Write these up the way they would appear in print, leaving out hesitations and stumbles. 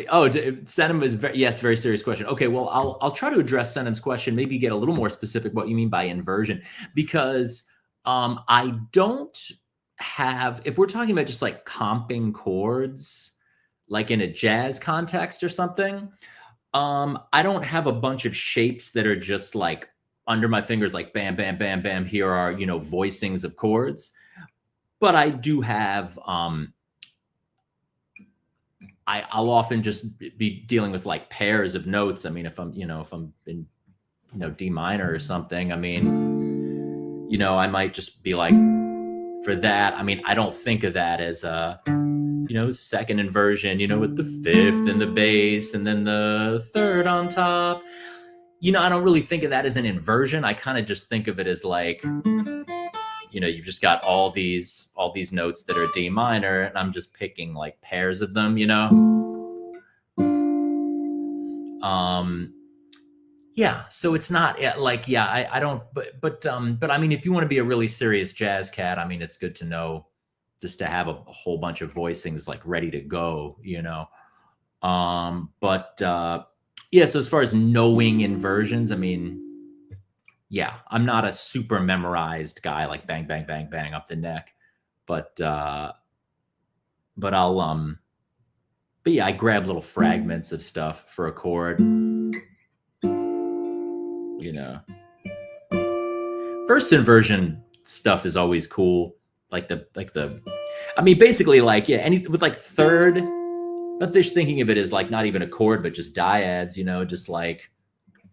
Oh, Senum is very serious question. Okay, well, I'll try to address Senum's question. Maybe get a little more specific what you mean by inversion, because I don't have. If we're talking about just like comping chords, like in a jazz context or something, I don't have a bunch of shapes that are just like under my fingers, like bam, bam, bam, bam. Here are voicings of chords, but I do have. I'll often just be dealing with like pairs of notes. I mean, if I'm in, D minor or something, I mean, I might just be like, for that, I mean, I don't think of that as a, second inversion, with the fifth and the bass and then the third on top. I don't really think of that as an inversion. I kind of just think of it as like, you've just got all these notes that are D minor, and I'm just picking like pairs of them, yeah, so it's not like, yeah, I don't, but I mean, if you want to be a really serious jazz cat, I mean, it's good to know just to have a whole bunch of voicings like ready to go, yeah, so as far as knowing inversions, I mean, yeah, I'm not a super memorized guy, like bang, bang, bang, bang up the neck, but I'll, but yeah, I grab little fragments of stuff for a chord, First inversion stuff is always cool, like the, I mean, basically like, yeah, with like third, but just thinking of it as like not even a chord, but just dyads, just like,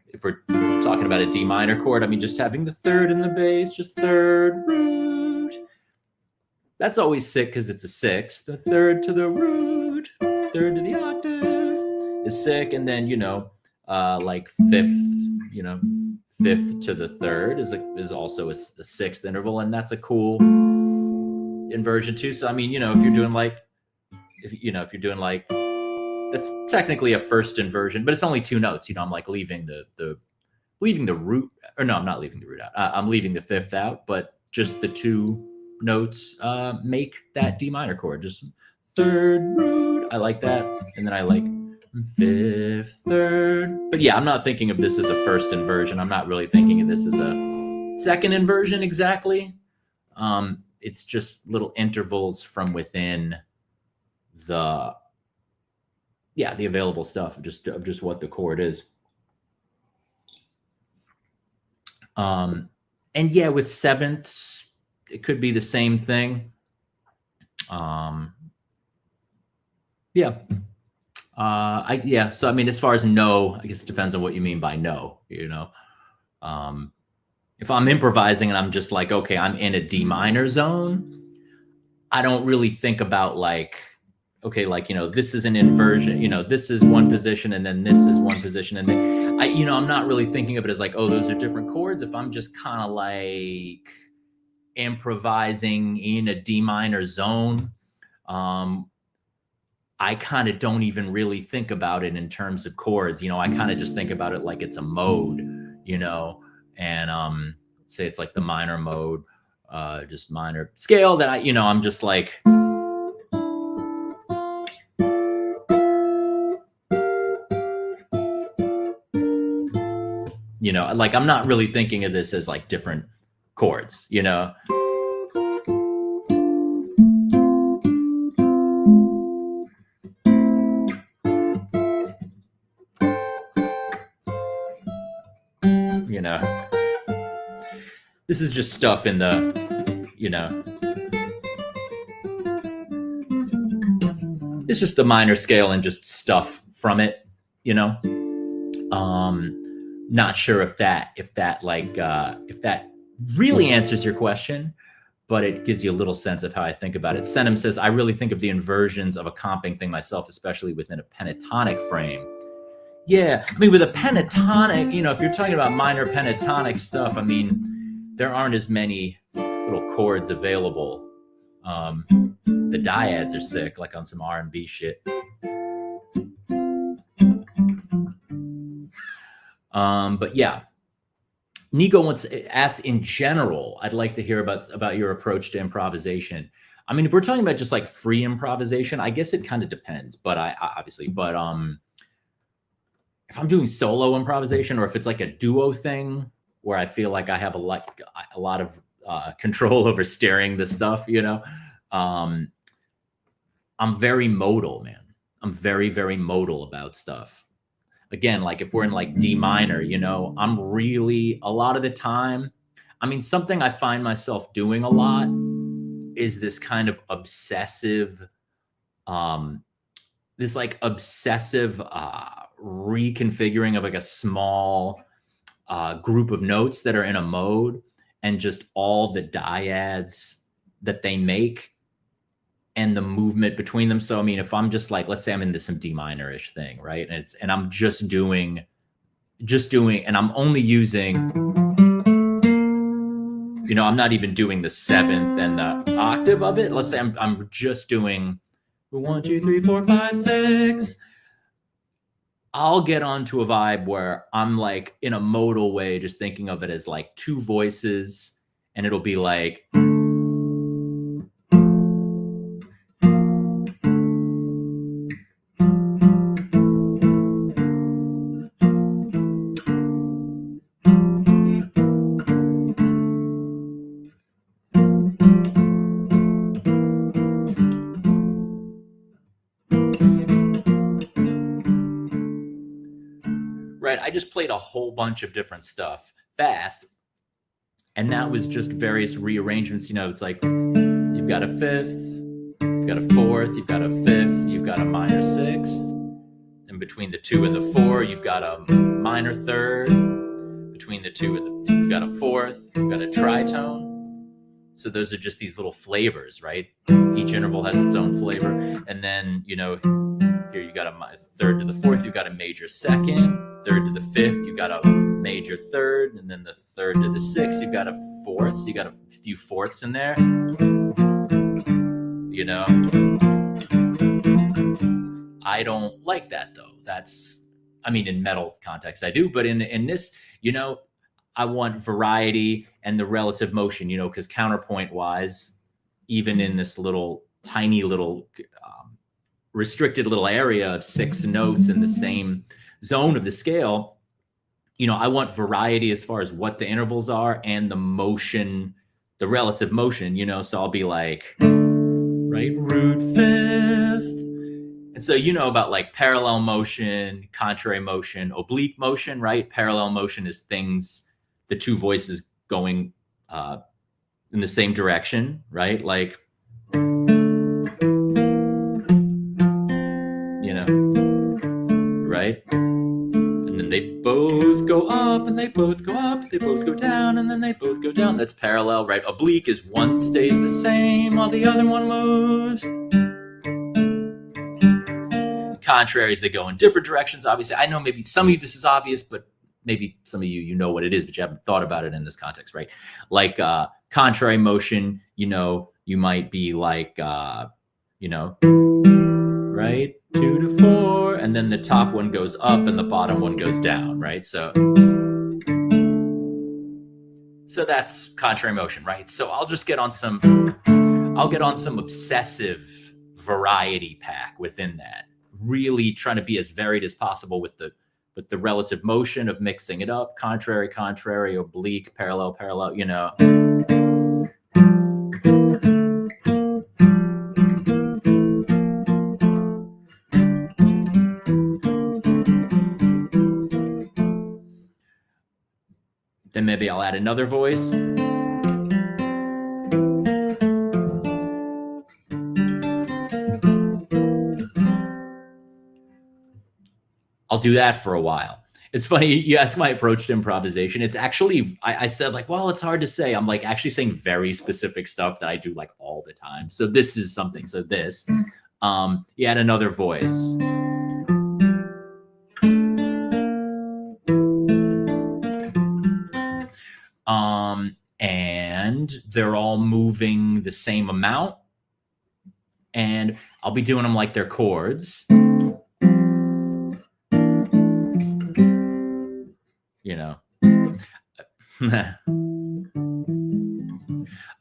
if we're talking about a D minor chord, I mean, just having the third in the bass, just third, root. That's always sick because it's a sixth. The third to the root, third to the octave is sick. And then, like fifth, fifth to the third is also a sixth interval. And that's a cool inversion too. So, I mean, if you're doing like, if you're doing like, that's technically a first inversion, but it's only two notes. I'm like leaving the root, or no, I'm not leaving the root out. I'm leaving the fifth out, but just the two notes make that D minor chord. Just third root. I like that, and then I like fifth, third. But yeah, I'm not thinking of this as a first inversion. I'm not really thinking of this as a second inversion exactly. It's just little intervals from within the available stuff of just what the chord is. And yeah, with sevenths, it could be the same thing. Yeah. So I mean, as far as no, I guess it depends on what you mean by no, if I'm improvising and I'm just like, okay, I'm in a D minor zone, I don't really think about like, okay, like, this is an inversion, this is one position and then this is one position. And then I'm not really thinking of it as like, oh, those are different chords. If I'm just kind of like improvising in a D minor zone, I kind of don't even really think about it in terms of chords. I kind of just think about it like it's a mode, and say it's like the minor mode, just minor scale that I'm just like, like I'm not really thinking of this as like different chords, This is just stuff in the, it's just the minor scale and just stuff from it, not sure if that really answers your question, but it gives you a little sense of how I think about it. Senum says, I really think of the inversions of a comping thing myself, especially within a pentatonic frame. Yeah, I mean, with a pentatonic, if you're talking about minor pentatonic stuff, I mean, there aren't as many little chords available. The dyads are sick, like on some R&B shit. But yeah, Nico asks, in general, I'd like to hear about your approach to improvisation. I mean, if we're talking about just like free improvisation, I guess it kind of depends, but obviously, but if I'm doing solo improvisation, or if it's like a duo thing where I feel like I have a lot of control over steering the stuff, you know, I'm very modal, man. I'm very, very modal about stuff. Again, like if we're in like D minor, you know, I'm really, a lot of the time, I mean, something I find myself doing a lot is this kind of obsessive, this like obsessive reconfiguring of like a small group of notes that are in a mode, and just all the dyads that they make and the movement between them. So, I mean, if I'm just like, let's say I'm into some D minor-ish thing, right? And I'm just doing, and I'm only using, you know, I'm not even doing the seventh and the octave of it. Let's say I'm just doing 1, 2, 3, 4, 5, 6. I'll get onto a vibe where I'm like in a modal way, just thinking of it as like two voices, and it'll be like, right? I just played a whole bunch of different stuff fast, and that was just various rearrangements. You know, it's like you've got a fifth, you've got a fourth, you've got a fifth, you've got a minor sixth, and between the 2 and the 4, you've got a minor third. Between the 2 and you've got a fourth, you've got a tritone. So those are just these little flavors, right? Each interval has its own flavor. And then, you know, here you got a third to the fourth, you've got a major second. Third to the fifth, you've got a major third. And then the third to the sixth, you've got a fourth. So you got a few fourths in there. You know, I don't like that though. That's, I mean, in metal context I do, but in this, you know, I want variety and the relative motion, you know, because counterpoint wise, even in this little tiny little restricted little area of 6 notes in the same zone of the scale, you know, I want variety as far as what the intervals are and the motion, the relative motion, you know, so I'll be like, right, root fifth. And so, you know, about like parallel motion, contrary motion, oblique motion, right? Parallel motion is things, the two voices going in the same direction, right? Like, you know, right? And then they both go up and they both go up, they both go down, and then they both go down. That's parallel, right? Oblique is one stays the same while the other one moves. Contraries, they go in different directions. Obviously, I know maybe some of you this is obvious, but maybe some of you, you know what it is, but you haven't thought about it in this context, right? Like contrary motion, you know, you might be like, you know, right? 2 to 4, and then the top one goes up and the bottom one goes down, right? So that's contrary motion, right? So I'll just get on some obsessive variety pack within that. Really trying to be as varied as possible with the relative motion of mixing it up, contrary, contrary, oblique, parallel, parallel, you know. Then maybe I'll add another voice. I'll do that for a while. It's funny, you ask my approach to improvisation. It's actually, I said like, well, it's hard to say. I'm like actually saying very specific stuff that I do like all the time. So this is something. So this, you add another voice. And they're all moving the same amount. And I'll be doing them like they're chords. You know,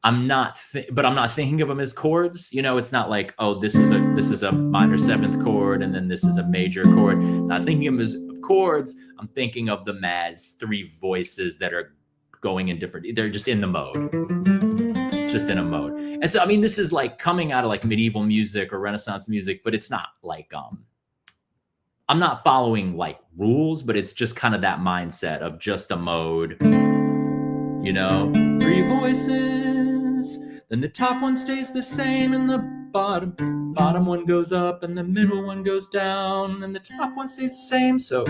I'm not thinking of them as chords. You know, it's not like, oh, this is a minor seventh chord and then this is a major chord. Not thinking of them as chords. I'm thinking of them as three voices that are going in different. They're just in the mode. Just in a mode. And so, I mean, this is like coming out of like medieval music or Renaissance music, but it's not like I'm not following like rules, but it's just kind of that mindset of just a mode. You know, three voices, then the top one stays the same and the bottom one goes up and the middle one goes down and the top one stays the same. So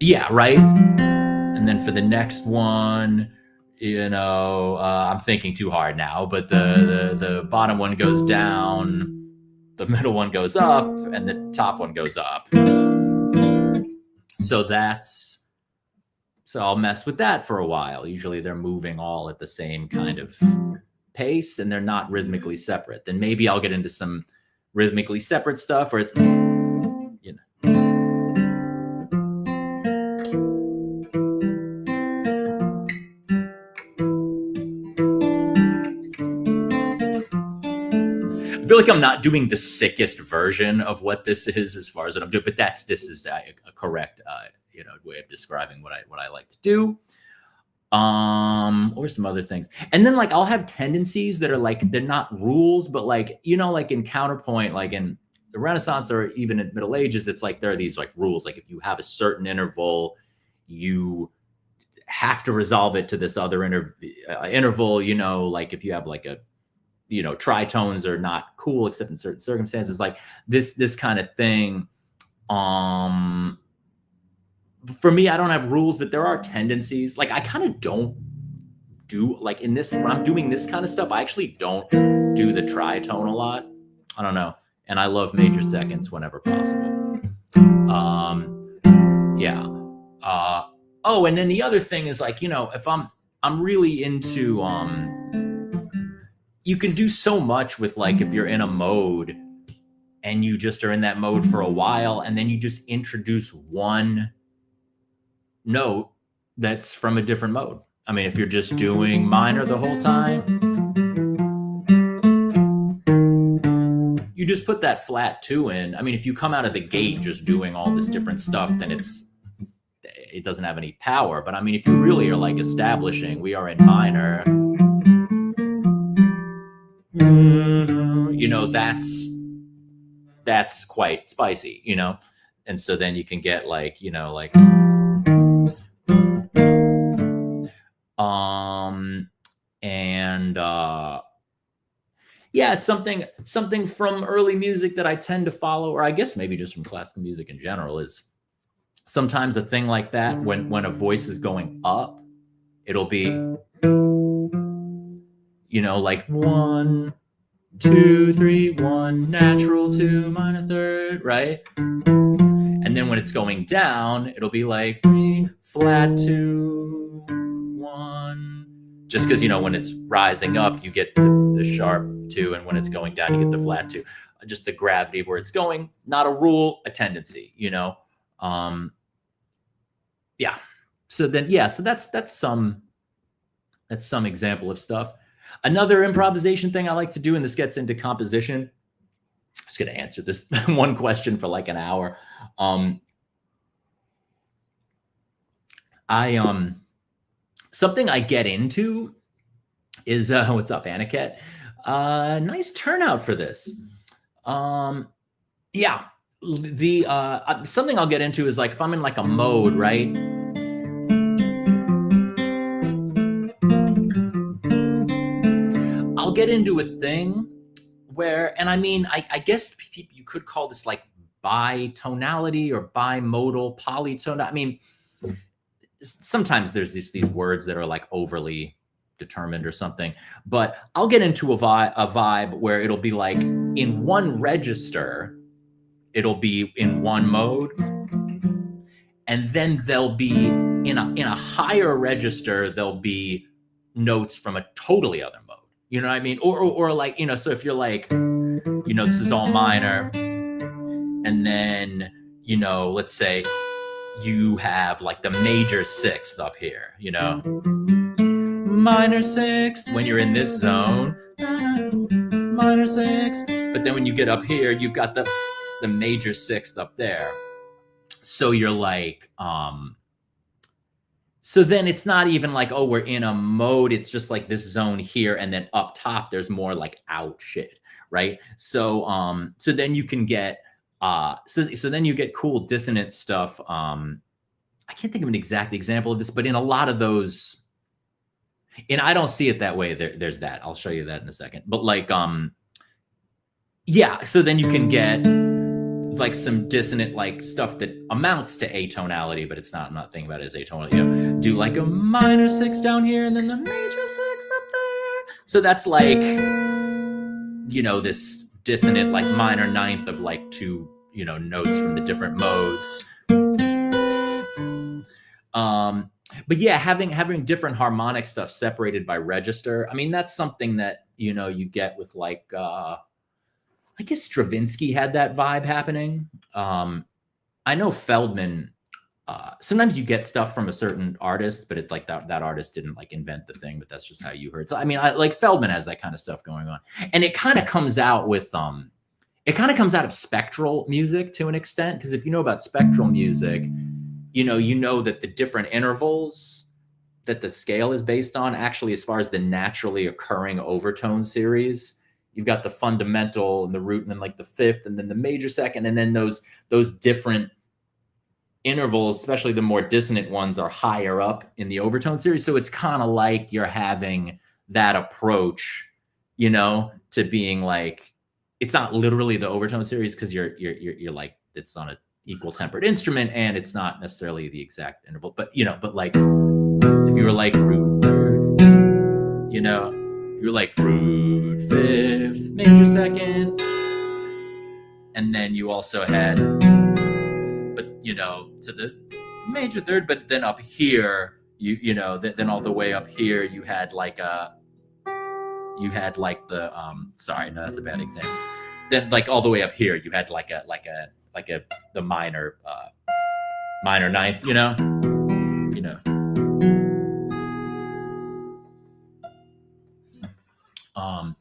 yeah, right. And then for the next one, you know, I'm thinking too hard now, but the bottom one goes down, the middle one goes up, and the top one goes up. So I'll mess with that for a while. Usually they're moving all at the same kind of pace and they're not rhythmically separate. Then maybe I'll get into some rhythmically separate stuff where it's, you know. I feel like I'm not doing the sickest version of what this is as far as what I'm doing, but this is a correct way of describing what I like to do. Or some other things. And then like I'll have tendencies that are like, they're not rules, but like, you know, like in counterpoint, like in the Renaissance or even in Middle Ages, it's like there are these like rules. Like if you have a certain interval, you have to resolve it to this other interval, you know, like if you have like a, you know, tritones are not cool except in certain circumstances, like this kind of thing. For me, I don't have rules, but there are tendencies. Like I kind of don't do like in this, when I'm doing this kind of stuff, I actually don't do the tritone a lot. I don't know. And I love major seconds whenever possible. Yeah. Oh, and then the other thing is like, you know, if I'm really into, you can do so much with like, if you're in a mode and you just are in that mode for a while, and then you just introduce one note that's from a different mode. I mean, if you're just doing minor the whole time, you just put that flat 2 in. I mean, if you come out of the gate just doing all this different stuff, then it doesn't have any power. But I mean, if you really are like establishing, we are in minor, you know, that's quite spicy, you know? And so then you can get like, you know, like, yeah, something from early music that I tend to follow, or I guess maybe just from classical music in general, is sometimes a thing like that when a voice is going up, it'll be, you know, like 1, 2, 3, 1, natural 2, minor third, right? And then when it's going down, it'll be like 3, flat 2, 1. Just because, you know, when it's rising up, you get the sharp 2, and when it's going down, you get the flat 2. Just the gravity of where it's going, not a rule, a tendency, you know? Yeah. So then, yeah, so that's some example of stuff. Another improvisation thing I like to do, and this gets into composition. I'm just going to answer this one question for like an hour. Something I get into is, what's up, Aniket? Nice turnout for this. Yeah, something I'll get into is like, if I'm in like a mode, right? I'll get into a thing where, and I mean, I guess you could call this like bitonality or bimodal, polytonality. I mean, sometimes there's these words that are like overly determined or something, but I'll get into a vibe where it'll be like in one register, it'll be in one mode, and then there'll be in a higher register, there'll be notes from a totally other mode. You know what I mean? Or like, you know, so if you're like, you know, this is all minor, and then you know, let's say you have like the major sixth up here, you know, minor sixth when you're in this zone, minor sixth. But then when you get up here, you've got the major sixth up there. So you're like, so then it's not even like, oh, we're in a mode. It's just like this zone here. And then up top, there's more like out shit, right? So so then you can get, so then you get cool dissonant stuff. I can't think of an exact example of this, but in a lot of those, and I don't see it that way. There's that. I'll show you that in a second. But like, yeah, so then you can get like some dissonant like stuff that amounts to atonality, but it's not, I'm not thinking about it as atonality. You know, do like a minor six down here and then the major six up there. So that's like, you know, this dissonant like minor ninth of like two, you know, notes from the different modes. But yeah, having different harmonic stuff separated by register. I mean, that's something that, you know, you get with like, I guess Stravinsky had that vibe happening. I know Feldman, sometimes you get stuff from a certain artist, but it's like that artist didn't like invent the thing, but that's just how you heard. So, I mean, like Feldman has that kind of stuff going on. And it kind of comes out with, it kind of comes out of spectral music to an extent. Because if you know about spectral music, you know that the different intervals that the scale is based on, actually, as far as the naturally occurring overtone series, you've got the fundamental and the root, and then like the fifth, and then the major second, and then those different intervals, especially the more dissonant ones, are higher up in the overtone series. So it's kind of like you're having that approach, you know, to being like, it's not literally the overtone series because you're like, it's on a equal tempered instrument and it's not necessarily the exact interval, but you know, but like if you were like root third, you know, you're like root fifth, major second, and then you also had, but you know, to the major third, but then up here, you know, then all the way up here, you had like the sorry, no, that's a bad example. Then like all the way up here, you had like the minor ninth, you know.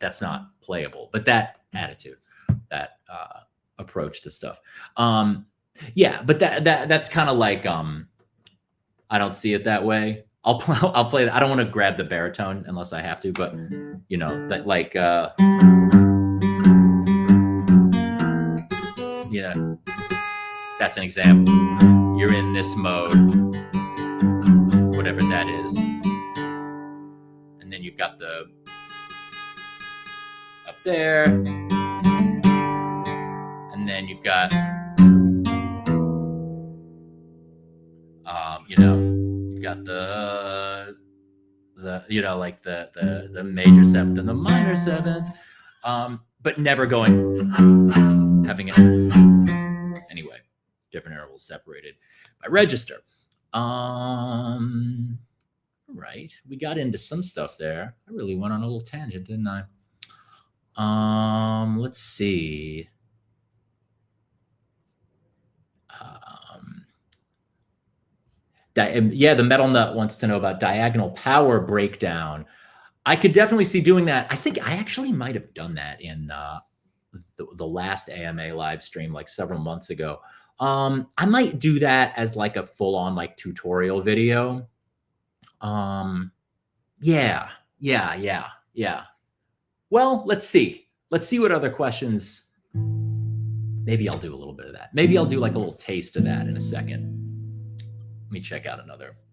That's not playable, but that attitude, that approach to stuff, yeah. But that's kind of like, I don't see it that way. I'll play that. I don't want to grab the baritone unless I have to, but you know, that like, you know, that's an example. You're in this mode, whatever that is, and then you've got the up there, and then you've got, you know, you've got the you know, like the major seventh and the minor seventh, but never going, having it anyway, different intervals separated by register. Right, we got into some stuff there. I really went on a little tangent, didn't I? Let's see. Yeah, the Metal Nut wants to know about diagonal power breakdown. I could definitely see doing that. I think I actually might have done that in the last AMA live stream like several months ago. I might do that as like a full-on like tutorial video. Yeah. Well, let's see what other questions. Maybe I'll do a little bit of that. Maybe I'll do like a little taste of that in a second. Let me check out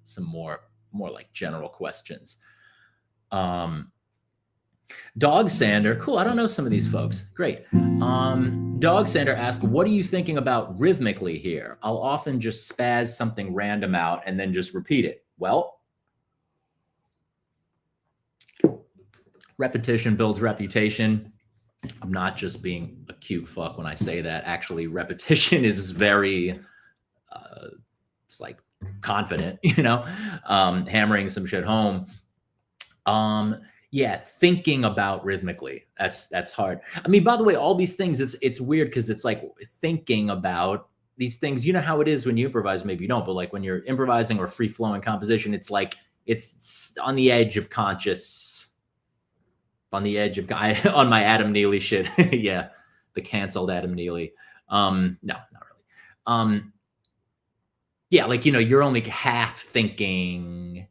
some more like general questions. Dog Sander, cool. I don't know some of these folks. Great. Dog Sander asked, what are you thinking about rhythmically here? I'll often just spaz something random out and then just repeat it. Well, repetition builds reputation. I'm not just being a cute fuck when I say that. Actually, repetition is very, it's like confident, you know, hammering some shit home. Yeah, thinking about rhythmically, that's hard. I mean, by the way, all these things, it's weird because it's like thinking about, these things, you know how it is when you improvise, maybe you don't, but like when you're improvising or free flowing composition, it's like, it's on the edge of conscious, on the edge of on my Adam Neely shit. Yeah. The canceled Adam Neely. No, not really. Yeah. Like, you know, you're only half thinking,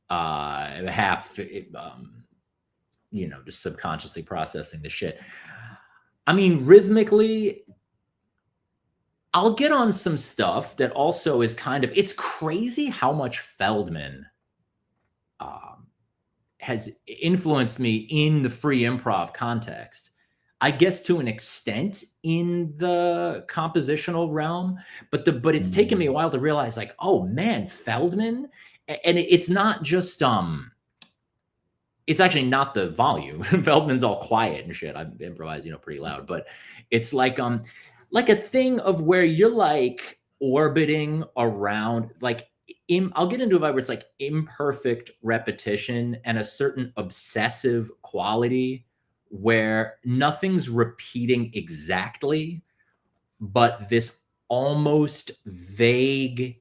half, you know, just subconsciously processing the shit. I mean, rhythmically, I'll get on some stuff that also is kind of, it's crazy how much Feldman has influenced me in the free improv context. I guess to an extent in the compositional realm, but it's taken me a while to realize like, oh man, Feldman, and it's not just, it's actually not the volume. Feldman's all quiet and shit. I improvise, you know, pretty loud, but it's like a thing of where you're like orbiting around, like I'll get into a vibe where it's like imperfect repetition and a certain obsessive quality where nothing's repeating exactly, but this almost vague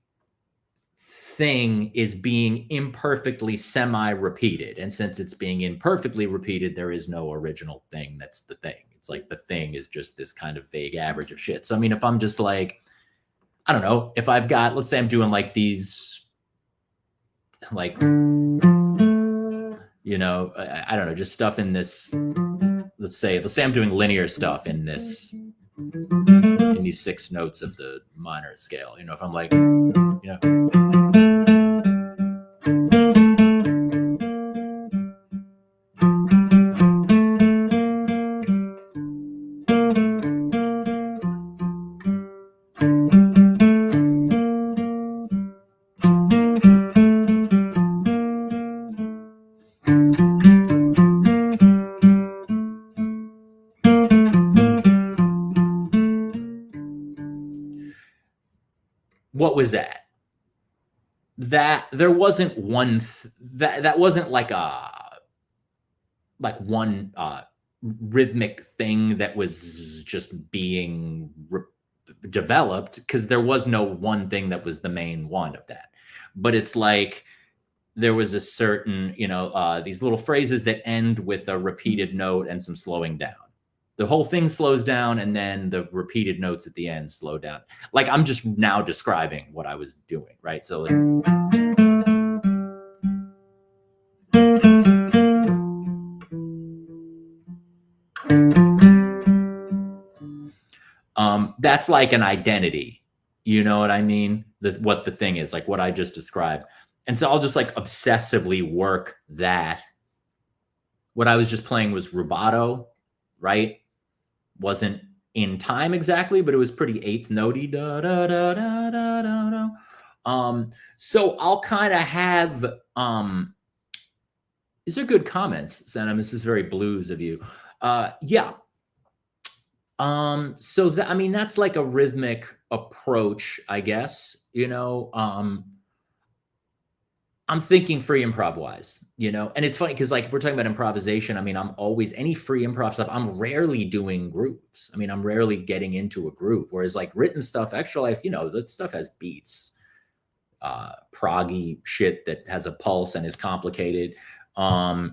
thing is being imperfectly semi-repeated. And since it's being imperfectly repeated, there is no original thing that's the thing. It's like the thing is just this kind of vague average of shit. So, I mean, if I'm just like, I don't know, if I've got, let's say I'm doing like these, like, you know, I don't know, just stuff in this, let's say I'm doing linear stuff in this, in these 6 notes of the minor scale. You know, if I'm like, you know, what was that? That there wasn't one that wasn't like one rhythmic thing that was just being developed, because there was no one thing that was the main one of that. But it's like there was a certain, you know, these little phrases that end with a repeated note and some slowing down. The whole thing slows down, and then the repeated notes at the end slow down. Like, I'm just now describing what I was doing, right? So like, that's like an identity. You know what I mean? What the thing is, like what I just described. And so I'll just like obsessively work that. What I was just playing was rubato, right? Wasn't in time exactly, but it was pretty eighth notey. Da, da, da, da, da, da, da. So I'll kind of have, these are good comments, Sanam. This is very blues of you. Yeah. So that, I mean, that's like a rhythmic approach, I guess, you know. I'm thinking free improv wise, you know, and it's funny because like if we're talking about improvisation, I mean, I'm always, any free improv stuff, I'm rarely doing grooves. I mean, I'm rarely getting into a groove, whereas like written stuff, extra life, you know, that stuff has beats, proggy shit that has a pulse and is complicated. But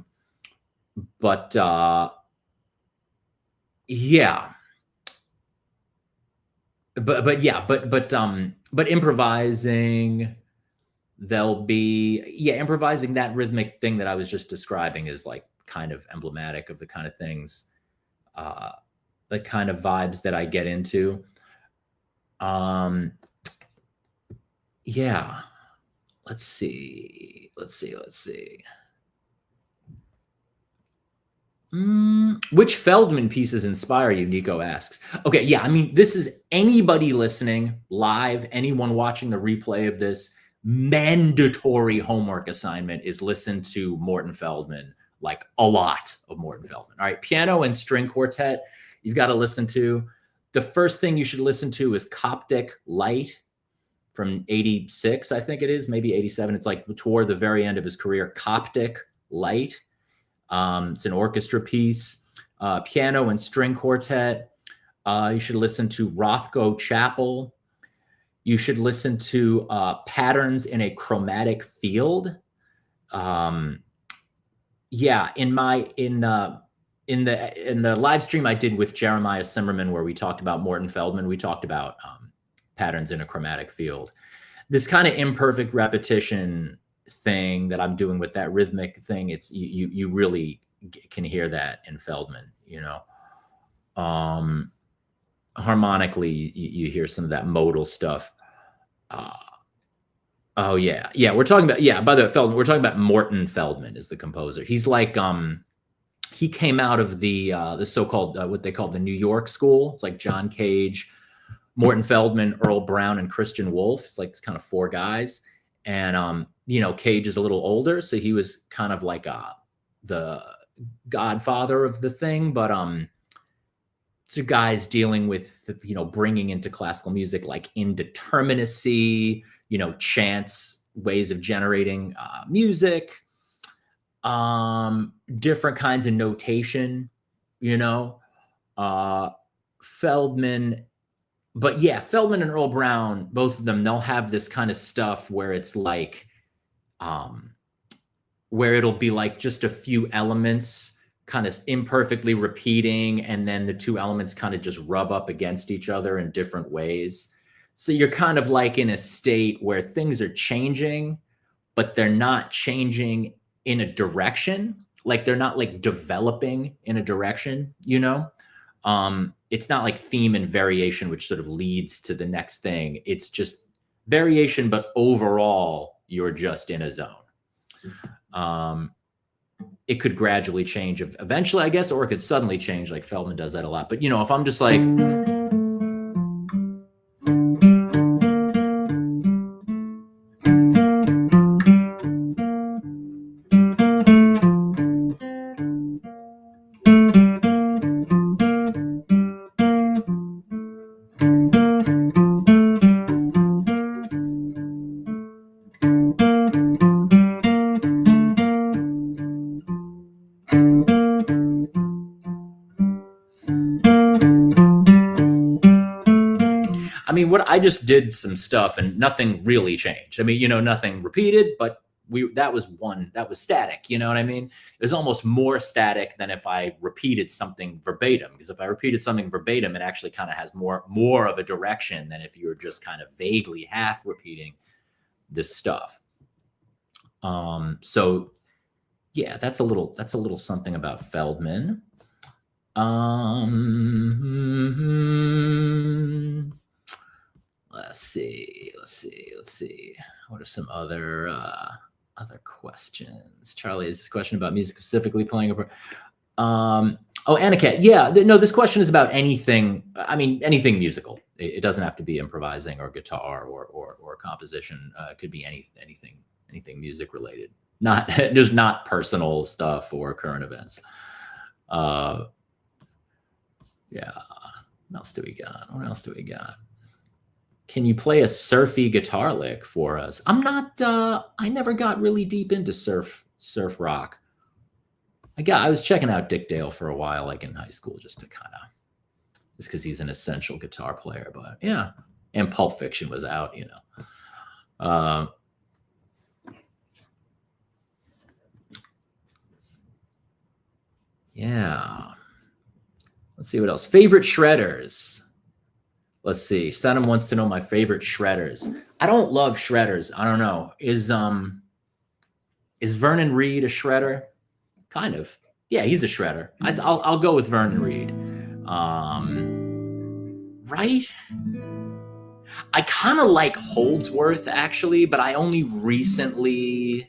yeah. But improvising, there'll be, improvising, that rhythmic thing that I was just describing is like kind of emblematic of the kind of things, the kind of vibes that I get into. Yeah. Let's see. Which Feldman pieces inspire you? Nico asks. Okay, yeah, I mean, this is anybody listening live, anyone watching the replay of this, mandatory homework assignment is listen to Morton Feldman, like a lot of Morton Feldman. All right, piano and string quartet, you've got to listen to. The first thing you should listen to is Coptic Light from 86, I think it is, maybe 87. It's like toward the very end of his career, Coptic Light. It's an orchestra piece. Piano and string quartet. You should listen to Rothko Chapel, you should listen to Patterns in a Chromatic Field. Yeah, in the live stream I did with Jeremiah Zimmerman, where we talked about Morton Feldman, we talked about Patterns in a Chromatic Field. This kind of imperfect repetition thing that I'm doing with that rhythmic thing, it's you really can hear that in Feldman, you know. Harmonically, you hear some of that modal stuff. Oh yeah, we're talking about, yeah, by the way, Feldman, we're talking about Morton Feldman is the composer. He's like he came out of the so-called what they call the New York school. It's like John Cage, Morton Feldman, Earl Brown, and Christian Wolff. It's like this kind of four guys. And you know, Cage is a little older, so he was kind of like the godfather of the thing. But two guys dealing with, you know, bringing into classical music like indeterminacy, you know, chants, ways of generating music, different kinds of notation, you know, Feldman. But yeah, Feldman and Earl Brown, both of them, they'll have this kind of stuff where it's like, where it'll be like just a few elements kind of imperfectly repeating, and then the two elements kind of just rub up against each other in different ways. So you're kind of like in a state where things are changing, but they're not changing in a direction. Like they're not like developing in a direction, you know? It's not like theme and variation, which sort of leads to the next thing. It's just variation, but overall, you're just in a zone. It could gradually change eventually, I guess, or it could suddenly change, like Feldman does that a lot. But, you know, if I'm just like... I just did some stuff and nothing really changed. I mean, you know, nothing repeated, but that was static. You know what I mean? It was almost more static than if I repeated something verbatim, because if I repeated something verbatim, it actually kind of has more of a direction than if you were just kind of vaguely half repeating this stuff. So yeah, that's a little something about Feldman. Let's see. What are some other questions? Charlie, is this question about music specifically playing a part? Oh, Anaket. Yeah, no, this question is about anything. I mean, anything musical. It doesn't have to be improvising or guitar or composition. It could be anything music related. Not just not personal stuff or current events. Yeah. What else do we got? Can you play a surfy guitar lick for us? I'm not, I never got really deep into surf rock. I was checking out Dick Dale for a while, like in high school, just because he's an essential guitar player, but yeah. And Pulp Fiction was out, you know. Yeah. Let's see what else. Favorite shredders. Let's see. Sanam wants to know my favorite shredders. I don't love shredders. I don't know. Is Vernon Reid a shredder? Kind of. Yeah, he's a shredder. I'll go with Vernon Reid. Right? I kind of like Holdsworth, actually, but I only recently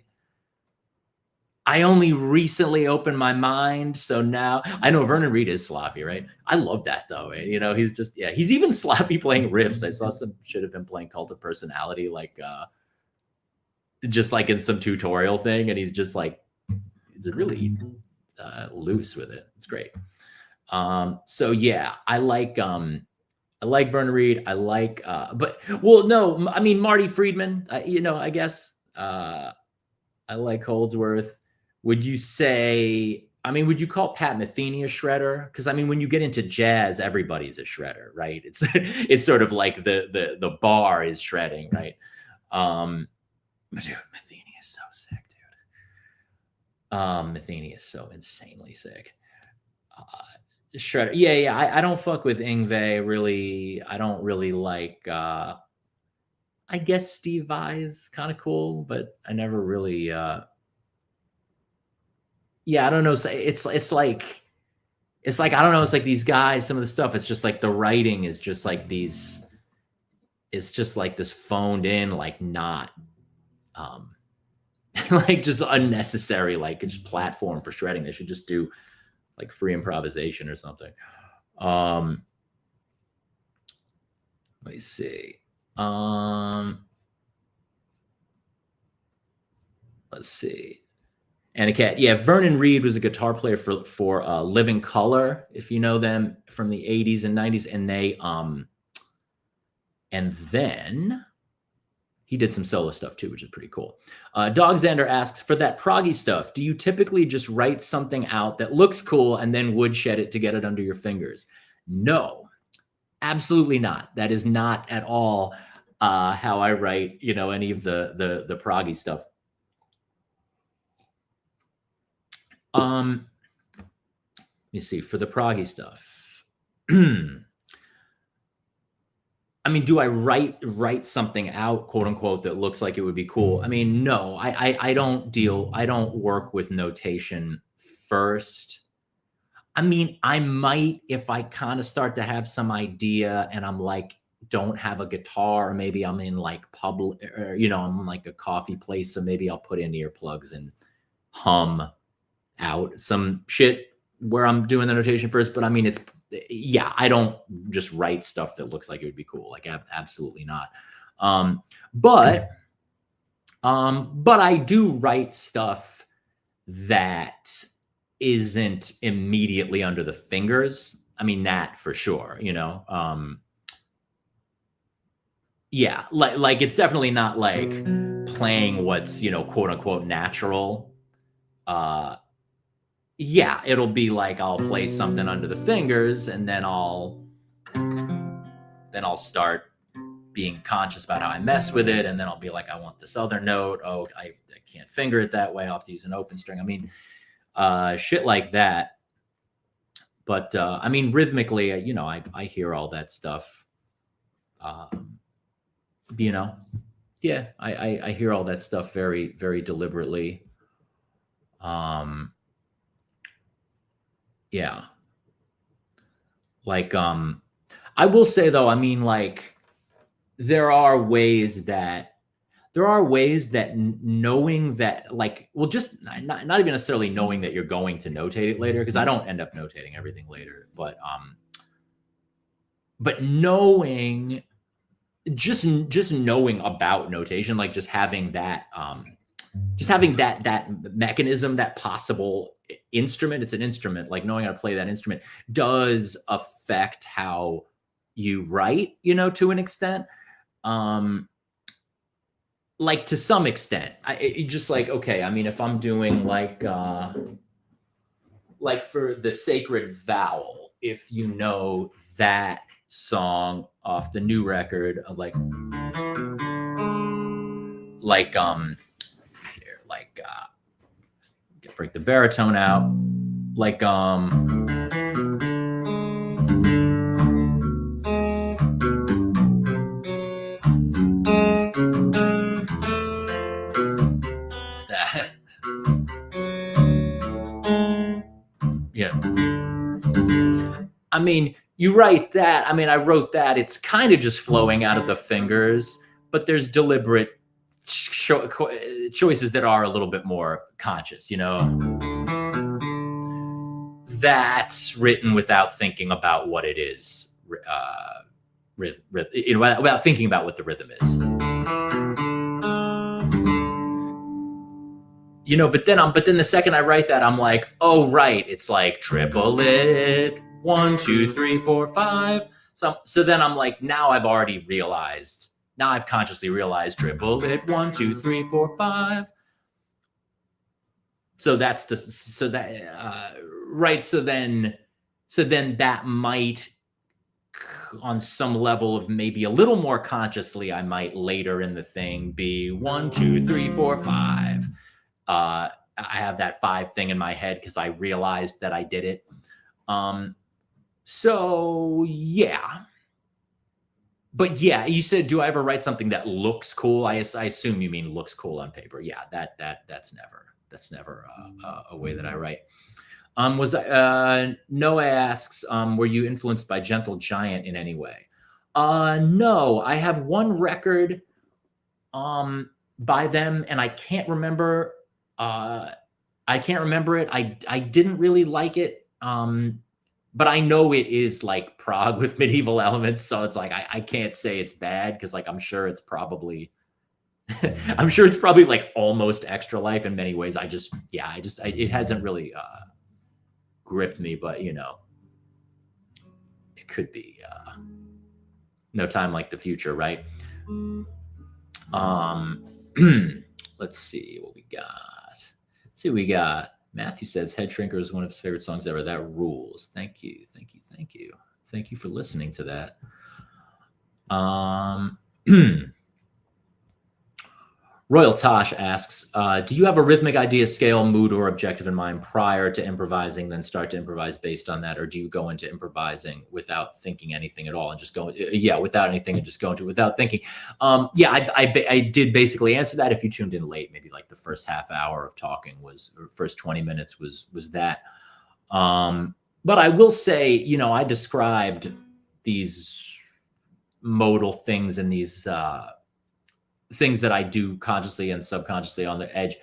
opened my mind. So now I know Vernon Reid is sloppy, right? I love that though. Right? You know, he's just, yeah, he's even sloppy playing riffs. I saw some shit of him playing Cult of Personality, like, just like in some tutorial thing. And he's just like, it's really loose with it. It's great. So yeah, I like Vernon Reid. I like, I mean, Marty Friedman, you know, I guess, I like Holdsworth. Would you say I mean, would you call Pat Metheny a shredder? Because I mean, when you get into jazz, everybody's a shredder, right? It's sort of like the bar is shredding, right? But dude, Metheny is so sick, dude. Metheny is so insanely sick. Shredder, yeah. I don't fuck with Yngwie really. I don't really like. I guess Steve Vai is kind of cool, but I never really. Yeah, I don't know. It's like I don't know. It's like these guys. Some of the stuff. It's just like the writing is just like these. It's just like this phoned in, like not, like just unnecessary, like just platform for shredding. They should just do like free improvisation or something. Let me see. Let's see. And a cat. Yeah, Vernon Reid was a guitar player for Living Colour, if you know them from the 80s and 90s. And then he did some solo stuff too, which is pretty cool. Dogzander asks, for that proggy stuff, do you typically just write something out that looks cool and then woodshed it to get it under your fingers? No, absolutely not. That is not at all how I write, any of the proggy stuff. Let me see, for the proggy stuff. I mean, do I write something out, quote unquote, that looks like it would be cool? I mean, no, I don't work with notation first. I mean, I might, if I kind of start to have some idea and I'm like, don't have a guitar, or maybe I'm in like public, or, I'm in like a coffee place. So maybe I'll put in earplugs and hum out some shit where I'm doing the notation first. But I mean, I don't just write stuff that looks like it would be cool. Like absolutely not. But I do write stuff that isn't immediately under the fingers. I mean, that for sure, yeah, like it's definitely not like playing what's, quote unquote natural. Yeah, it'll be like I'll play something under the fingers and then I'll start being conscious about how I mess with it. And then I'll be like, I want this other note. Oh, I can't finger it that way. I'll have to use an open string. I mean, shit like that. But I mean, rhythmically, I hear all that stuff. Yeah, I hear all that stuff very, very deliberately. Yeah. Like, I will say though, I mean, like, there are ways that knowing that, like, well, just not even necessarily knowing that you're going to notate it later, because I don't end up notating everything later, but knowing, just knowing about notation, like just having that mechanism, that possible instrument, it's an instrument, like knowing how to play that instrument does affect how you write, to an extent. Like to some extent, it just like, okay, I mean, if I'm doing like for the Sacred Vowel, if you know that song off the new record of break the baritone out, like that. Yeah. I mean, you write that. I mean, I wrote that. It's kind of just flowing out of the fingers, but there's deliberate choices that are a little bit more conscious, That's written without thinking about what it is, without thinking about what the rhythm is. But then the second I write that, I'm like, oh right, it's like triplet 1 2 3 4 5. So then I'm like, now I've consciously realized triplet 1 2 3 4 5. So that's right. So then that might, on some level of maybe a little more consciously, I might later in the thing be 1, 2, 3, 4, 5. I have that 5 thing in my head because I realized that I did it. So yeah. But yeah, you said, do I ever write something that looks cool? I assume you mean looks cool on paper. Yeah, that's never a way that I write. Noah asks, were you influenced by Gentle Giant in any way? No, I have one record by them, and I can't remember it. I didn't really like it. But I know it is like prog with medieval elements, so it's like I can't say it's bad because like I'm sure it's probably like almost Extra Life in many ways. It hasn't really gripped me, but you know, it could be No Time Like the Future, right? Let's see what we got. Matthew says Head Shrinker is one of his favorite songs ever. That rules. Thank you. Thank you for listening to that. Royal Tosh asks, do you have a rhythmic idea, scale, mood, or objective in mind prior to improvising, then start to improvise based on that? Or do you go into improvising without thinking anything at all and just go, without anything and just go into it without thinking? I did basically answer that. If you tuned in late, maybe like the first half hour of talking or first 20 minutes was that. But I will say, you know, I described these modal things and these things that I do consciously and subconsciously on the edge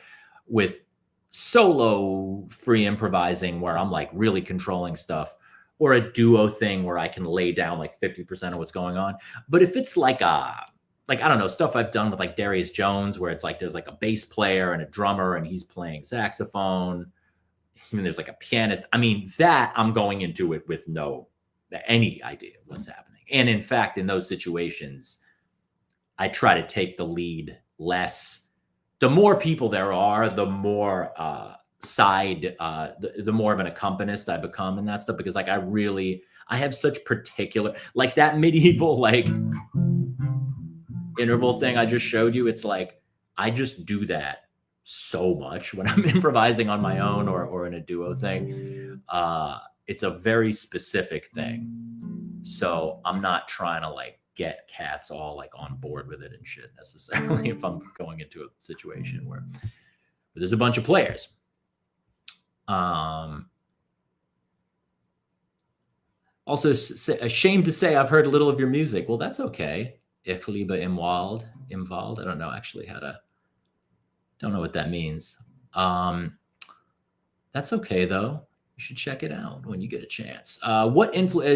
with solo free improvising where I'm like really controlling stuff, or a duo thing where I can lay down like 50% of what's going on. But if it's like I don't know, stuff I've done with like Darius Jones, where it's like there's like a bass player and a drummer and he's playing saxophone, even there's like a pianist. I mean, that I'm going into it with any idea what's happening. And in fact, in those situations, I try to take the lead less. The more people there are, the more the more of an accompanist I become and that stuff, because like I have such particular, like that medieval like interval thing I just showed you. It's like I just do that so much when I'm improvising on my own or in a duo thing. It's a very specific thing. So I'm not trying to like get cats all like on board with it and shit necessarily if I'm going into a situation where there's a bunch of players. Also, ashamed to say I've heard a little of your music. Well, that's okay. Ich liebe im Wald. I don't know actually don't know what that means. That's okay though. You should check it out when you get a chance.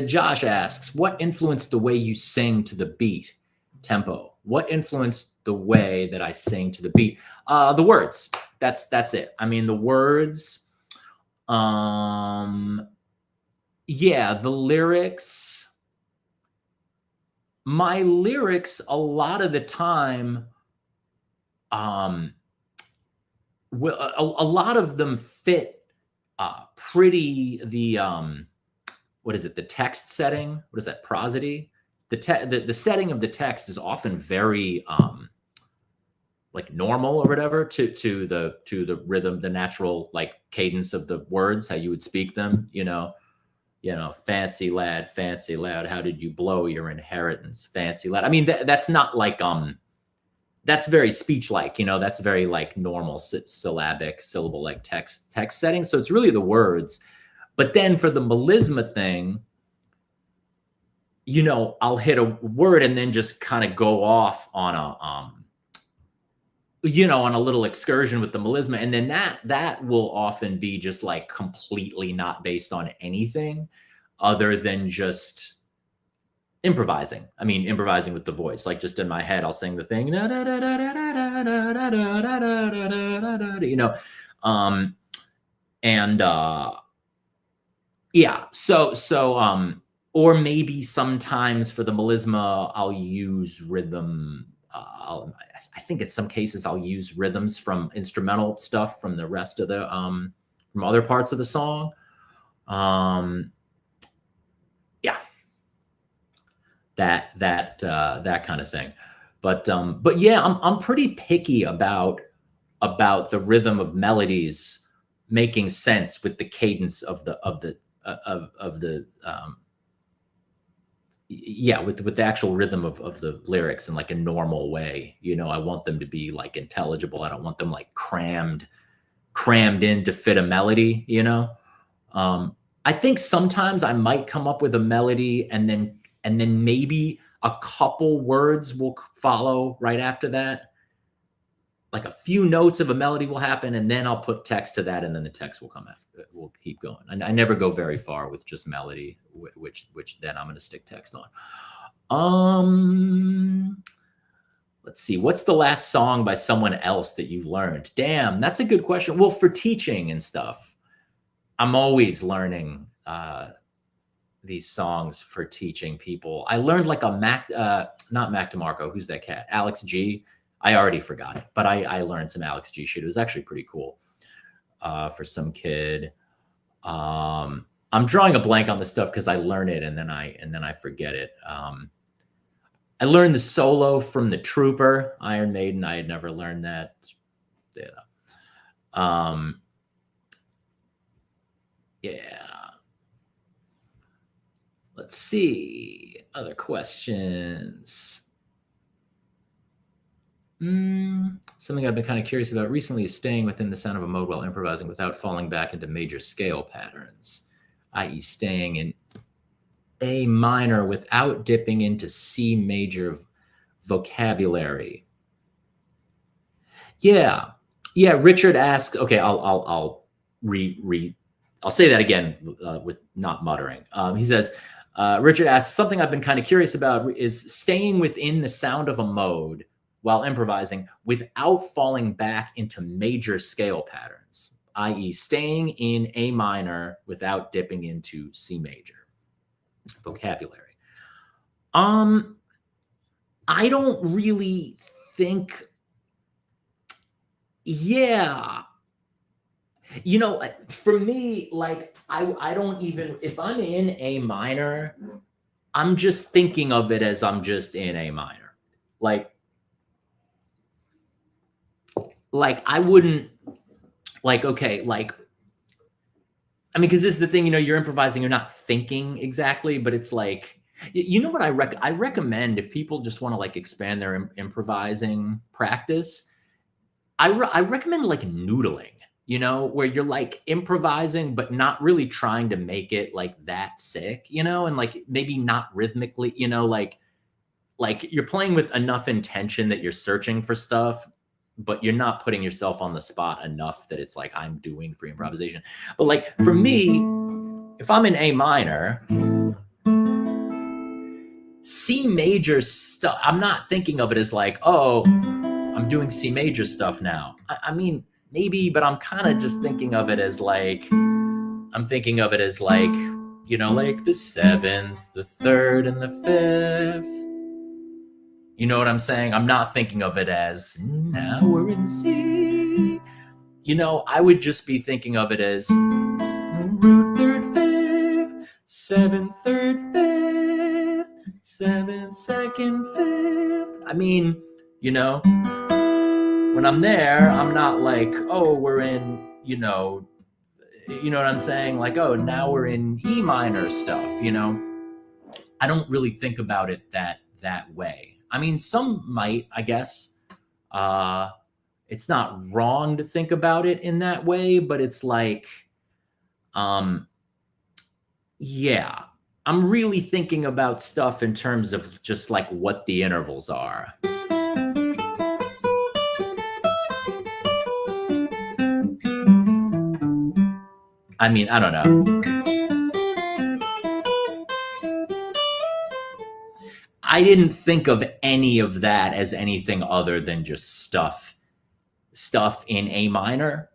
Josh asks, what influenced the way you sing to the beat? Tempo. What influenced the way that I sing to the beat? The words. That's it. I mean, the words. The lyrics. My lyrics, a lot of the time, a lot of them fit pretty the what is it, the text setting, what is that, prosody, the setting of the text is often very like normal or whatever to the rhythm, the natural like cadence of the words, how you would speak them, you know, fancy lad, how did you blow your inheritance, fancy lad. I mean, that's not like that's very speech-like, you know, that's very like normal syllabic, syllable like text setting. So it's really the words. But then for the melisma thing, you know, I'll hit a word and then just kind of go off on a, on a little excursion with the melisma. And then that will often be just like completely not based on anything other than just improvising. I mean, improvising with the voice, like just in my head, I'll sing the thing, you know, or maybe sometimes for the melisma, I'll use rhythm I think in some cases I'll use rhythms from instrumental stuff from the rest of the from other parts of the song. Yeah, that kind of thing. But yeah, I'm pretty picky about the rhythm of melodies making sense with the cadence of the yeah, with the actual rhythm of the lyrics in like a normal way. You know, I want them to be like intelligible. I don't want them like crammed in to fit a melody, you know? I think sometimes I might come up with a melody and then maybe a couple words will follow right after that. Like a few notes of a melody will happen, and then I'll put text to that, and then the text will come after. We'll keep going. And I never go very far with just melody, which then I'm going to stick text on. Let's see. What's the last song by someone else that you've learned? Damn, that's a good question. Well, for teaching and stuff, I'm always learning these songs for teaching people. I learned like a not Mac DeMarco. Who's that cat? Alex G. I already forgot it, but I learned some Alex G shit. It was actually pretty cool for some kid. I'm drawing a blank on this stuff because I learn it and then I forget it. I learned the solo from the Trooper, Iron Maiden. I had never learned that. Yeah. Let's see. Other questions. Something I've been kind of curious about recently is staying within the sound of a mode while improvising without falling back into major scale patterns, i.e. staying in A minor without dipping into C major vocabulary. Yeah. Richard asks, okay, I'll say that again with not muttering. He says, Richard asks, something I've been kind of curious about is staying within the sound of a mode while improvising without falling back into major scale patterns, i.e. staying in A minor without dipping into C major vocabulary. I don't really think, yeah. You know, for me, like I don't even, if I'm in A minor, I'm just thinking of it as I'm just in A minor. Like I wouldn't like, okay, like, I mean, because this is the thing, you know, you're improvising, you're not thinking exactly, but it's like, you know what I recommend if people just want to like expand their improvising practice, I recommend like noodling, you know, where you're like improvising, but not really trying to make it like that sick, you know, and like maybe not rhythmically, you know, like you're playing with enough intention that you're searching for stuff, but you're not putting yourself on the spot enough that it's like I'm doing free improvisation. But like for me, if I'm in A minor, C major stuff, I'm not thinking of it as like, oh, I'm doing C major stuff now. I mean, maybe, but I'm kind of just thinking of it as like, I'm thinking of it as like, you know, like the 7th, the 3rd, and the 5th. You know what I'm saying? I'm not thinking of it as, now we're in C. You know, I would just be thinking of it as root 3rd, 5th, 7th, 3rd, 5th, 7th, 2nd, 5th. I mean, you know, when I'm there, I'm not like, oh, we're in, you know what I'm saying? Like, oh, now we're in E minor stuff, you know? I don't really think about it that way. I mean, some might, I guess. It's not wrong to think about it in that way, but it's like, yeah, I'm really thinking about stuff in terms of just like what the intervals are. I mean, I don't know. I didn't think of any of that as anything other than just stuff in A minor,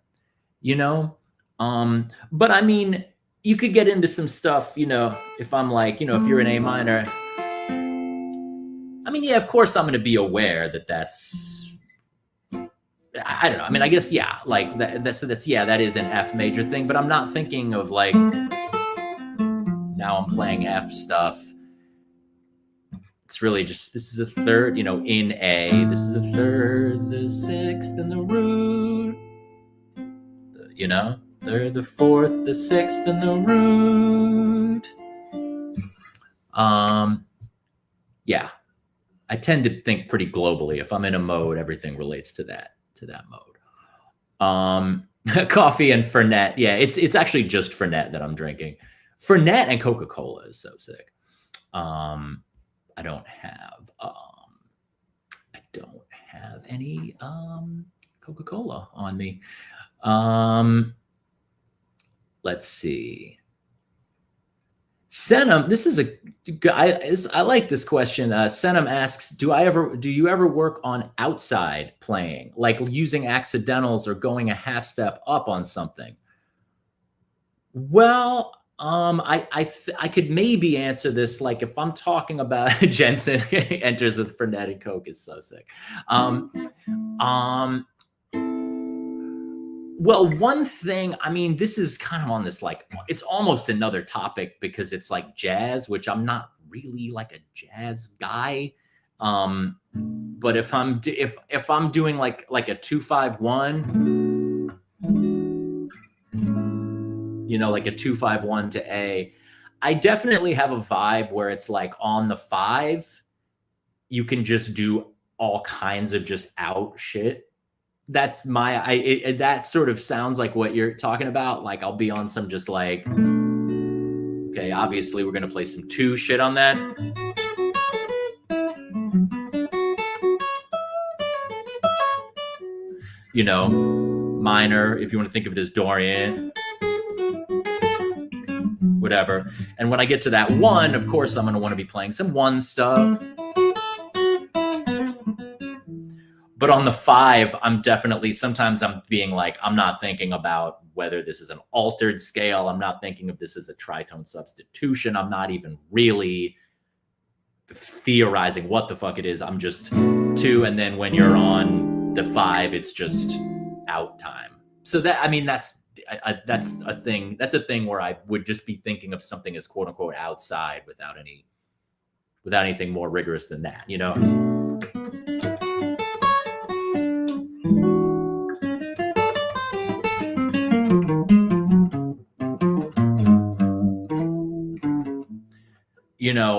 you know? But I mean, you could get into some stuff, you know, if I'm like, you know, if you're in A minor. I mean, yeah, of course I'm going to be aware that that's, I don't know. I mean, I guess, yeah, like that's, yeah, that is an F major thing, but I'm not thinking of like, now I'm playing F stuff. It's really just, this is a third, in A, this is a third, the sixth, and the root, third, the fourth, the sixth, and the root. Yeah, I tend to think pretty globally. If I'm in a mode, everything relates to that mode. Coffee and Fernet. Yeah, it's actually just Fernet that I'm drinking. Fernet and Coca-Cola is so sick. I don't have any Coca-Cola on me. Let's see. Senum, this is I like this question. Senum asks, do you ever work on outside playing, like using accidentals or going a half step up on something? Well, I could maybe answer this, like if I'm talking about Jensen enters with Fernet and Coke is so sick. Well, one thing, I mean, this is kind of on this, like, it's almost another topic because it's like jazz, which I'm not really like a jazz guy. But if I'm doing like a 2-5-1, like a 2-5-1 to A, I definitely have a vibe where it's like on the 5, you can just do all kinds of just out shit. That's that sort of sounds like what you're talking about. Like I'll be on some just like, okay, obviously we're going to play some 2 shit on that. Minor, if you want to think of it as Dorian, whatever. And when I get to that 1, of course, I'm going to want to be playing some 1 stuff. But on the 5, sometimes I'm being like, I'm not thinking about whether this is an altered scale. I'm not thinking of this as a tritone substitution. I'm not even really theorizing what the fuck it is. I'm just 2. And then when you're on the 5, it's just out time. So that, I mean, that's a thing. That's a thing where I would just be thinking of something as quote unquote outside without anything more rigorous than that,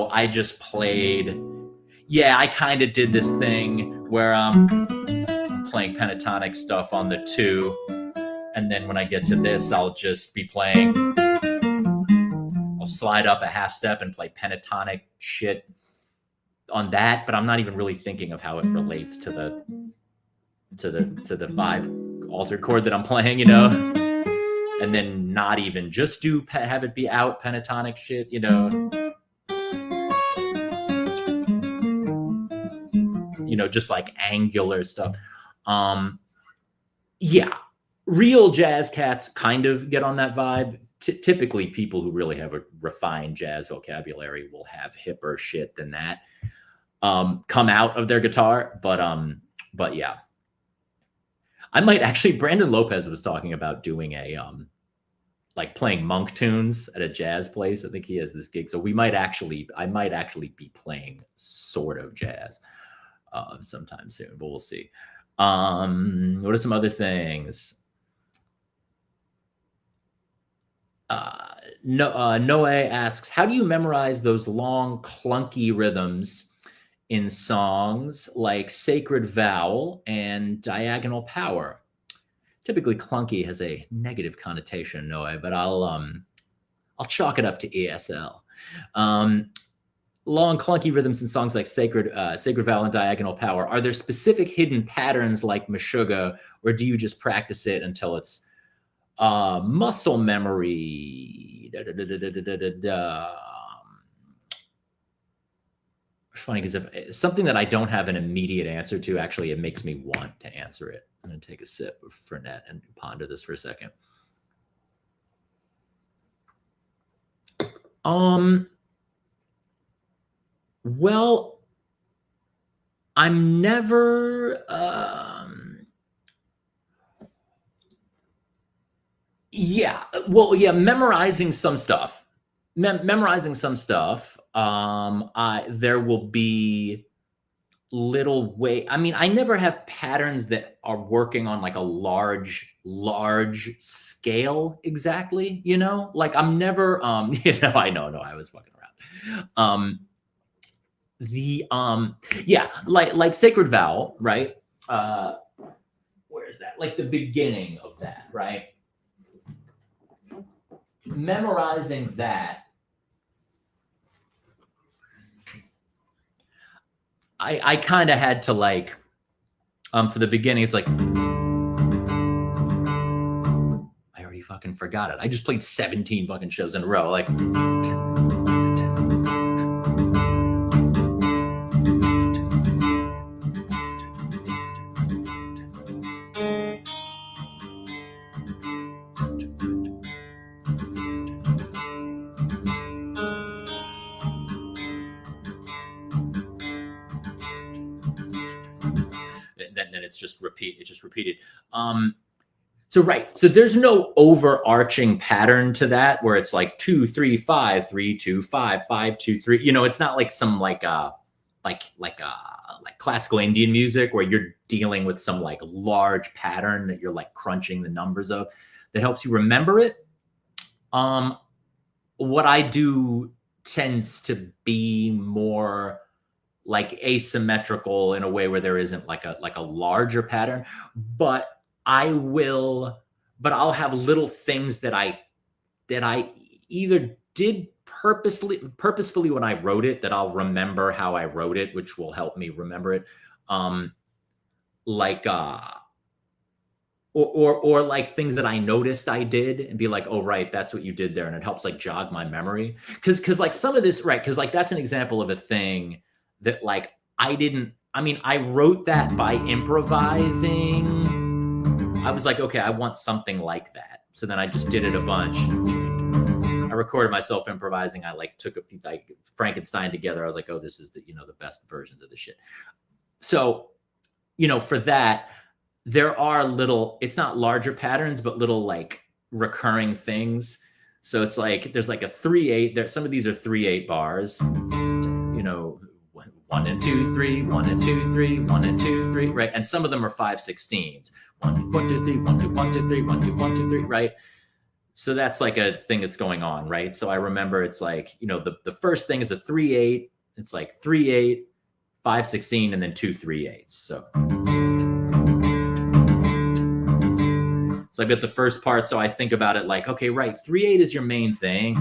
I just played. Yeah, I kind of did this thing where I'm playing pentatonic stuff on the 2. And then when I get to this, I'll just be playing. I'll slide up a half step and play pentatonic shit on that. But I'm not even really thinking of how it relates to the 5 altered chord that I'm playing, And then not even just have it be out pentatonic shit, just like angular stuff. Yeah, real jazz cats kind of get on that vibe. Typically, people who really have a refined jazz vocabulary will have hipper shit than that come out of their guitar. But yeah, I might actually. Brandon Lopez was talking about doing a like playing monk tunes at a jazz place. I think he has this gig, so I might actually be playing sort of jazz sometime soon, but we'll see. What are some other things? Noe asks, how do you memorize those long, clunky rhythms in songs like Sacred Vowel and Diagonal Power? Typically, clunky has a negative connotation, Noe, but I'll chalk it up to ESL. Long, clunky rhythms in songs like Sacred Vowel and Diagonal Power. Are there specific hidden patterns like Meshuggah, or do you just practice it until it's muscle memory? Funny because if something that I don't have an immediate answer to, actually, it makes me want to answer it. I'm going to take a sip of Fernet and ponder this for a second. Well, I'm never, yeah, well, yeah, memorizing some stuff. Memorizing some stuff. There will be little way. I mean, I never have patterns that are working on like a large scale exactly, you know? Like I'm never, you know, I know, no, I was fucking around. The yeah, like Sacred Vowel, right? Where is that? Like the beginning of that, right? Memorizing that, I kind of had to like, for the beginning, it's like, I already fucking forgot it. I just played 17 fucking shows in a row. Like, then it's just repeated. So right, so there's no overarching pattern to that where it's like 2 3 5 3 2 5 5 2 3. You know, it's not like some like classical Indian music where you're dealing with some like large pattern that you're like crunching the numbers of that helps you remember it. What I do tends to be more like asymmetrical in a way where there isn't like a larger pattern, but I'll have little things that I either did purposefully when I wrote it that I'll remember how I wrote it, which will help me remember it. Like or like things that I noticed I did and be like, oh right, that's what you did there, and it helps like jog my memory. Because like some of this, right? Because like that's an example of a thing that like I wrote that by improvising. I was like, okay, I want something like that. So then I just did it a bunch. I recorded myself improvising. I like took like Frankenstein together. I was like, oh, this is the best versions of the shit. So, for that, there are little, it's not larger patterns, but little like recurring things. So it's like, there's like a 3/8 there. Some of these are 3/8 bars, 1 and 2, 3, 1 and 2, 3, 1 and 2, 3, right? And some of them are 5/16s. 1, 2, 3, 1, 2, 1, 2, 3, 1, 2, 1, 2, 3, right? So that's like a thing that's going on, right? So I remember it's like, the first thing is a 3/8. It's like 3/8, 5/16, and then 2 3/8s. So I've got the first part. So I think about it like, okay, right, 3/8 is your main thing.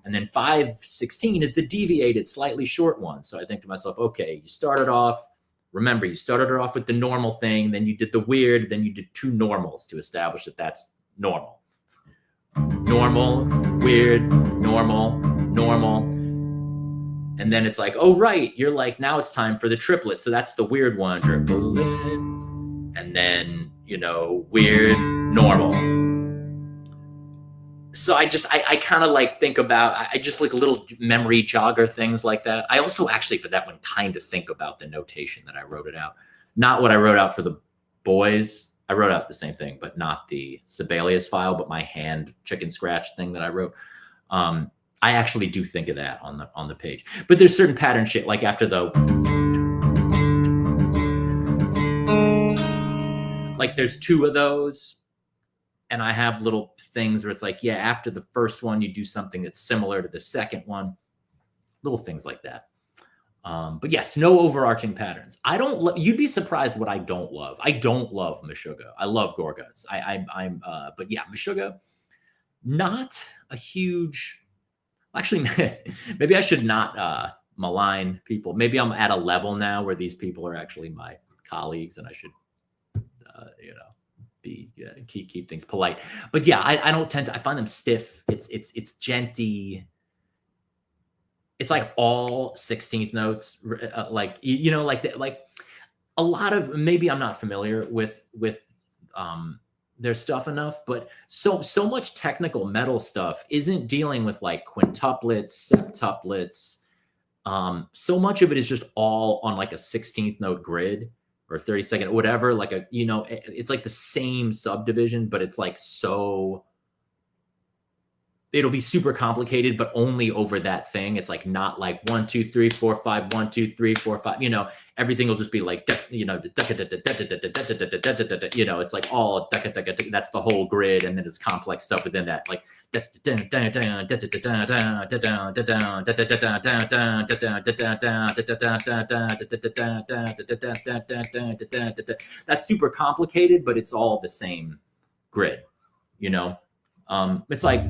And then 5/16 is the deviated, slightly short one. So I think to myself, okay, you started off with the normal thing, then you did the weird, then you did 2 normals to establish that that's normal. Normal, weird, normal, normal. And then it's like, oh, right, you're like, now it's time for the triplet. So that's the weird one, triplet. And then, weird, normal. So I kind of like think about, I just like little memory jogger things like that. I also actually for that one kind of think about the notation that I wrote it out. Not what I wrote out for the boys. I wrote out the same thing, but not the Sibelius file, but my hand chicken scratch thing that I wrote. I actually do think of that on the page. But there's certain pattern shit, like after like there's 2 of those. And I have little things where it's like, yeah, after the first one, you do something that's similar to the second one. Little things like that. But yes, no overarching patterns. You'd be surprised what I don't love. I don't love Meshuggah. I love Gorguts. But yeah, Meshuggah, not a huge. Actually, maybe I should not malign people. Maybe I'm at a level now where these people are actually my colleagues, and I should, keep things polite. But yeah, I don't tend to. I find them stiff. It's genty. It's like all 16th notes, like like a lot of, maybe I'm not familiar with their stuff enough, but so much technical metal stuff isn't dealing with like quintuplets, septuplets, So much of it is just all on like a 16th note grid or 32nd, whatever, like a, you know, it's like the same subdivision, but it's like so, it'll be super complicated, but only over that thing. It's like not like 1, 2, 3, 4, 5, 1, 2, 3, 4, 5. You know, everything will just be like, you know, you know, it's like all that's the whole grid, and then it's complex stuff within that, like that's super complicated, but it's all the same grid. You know, it's like.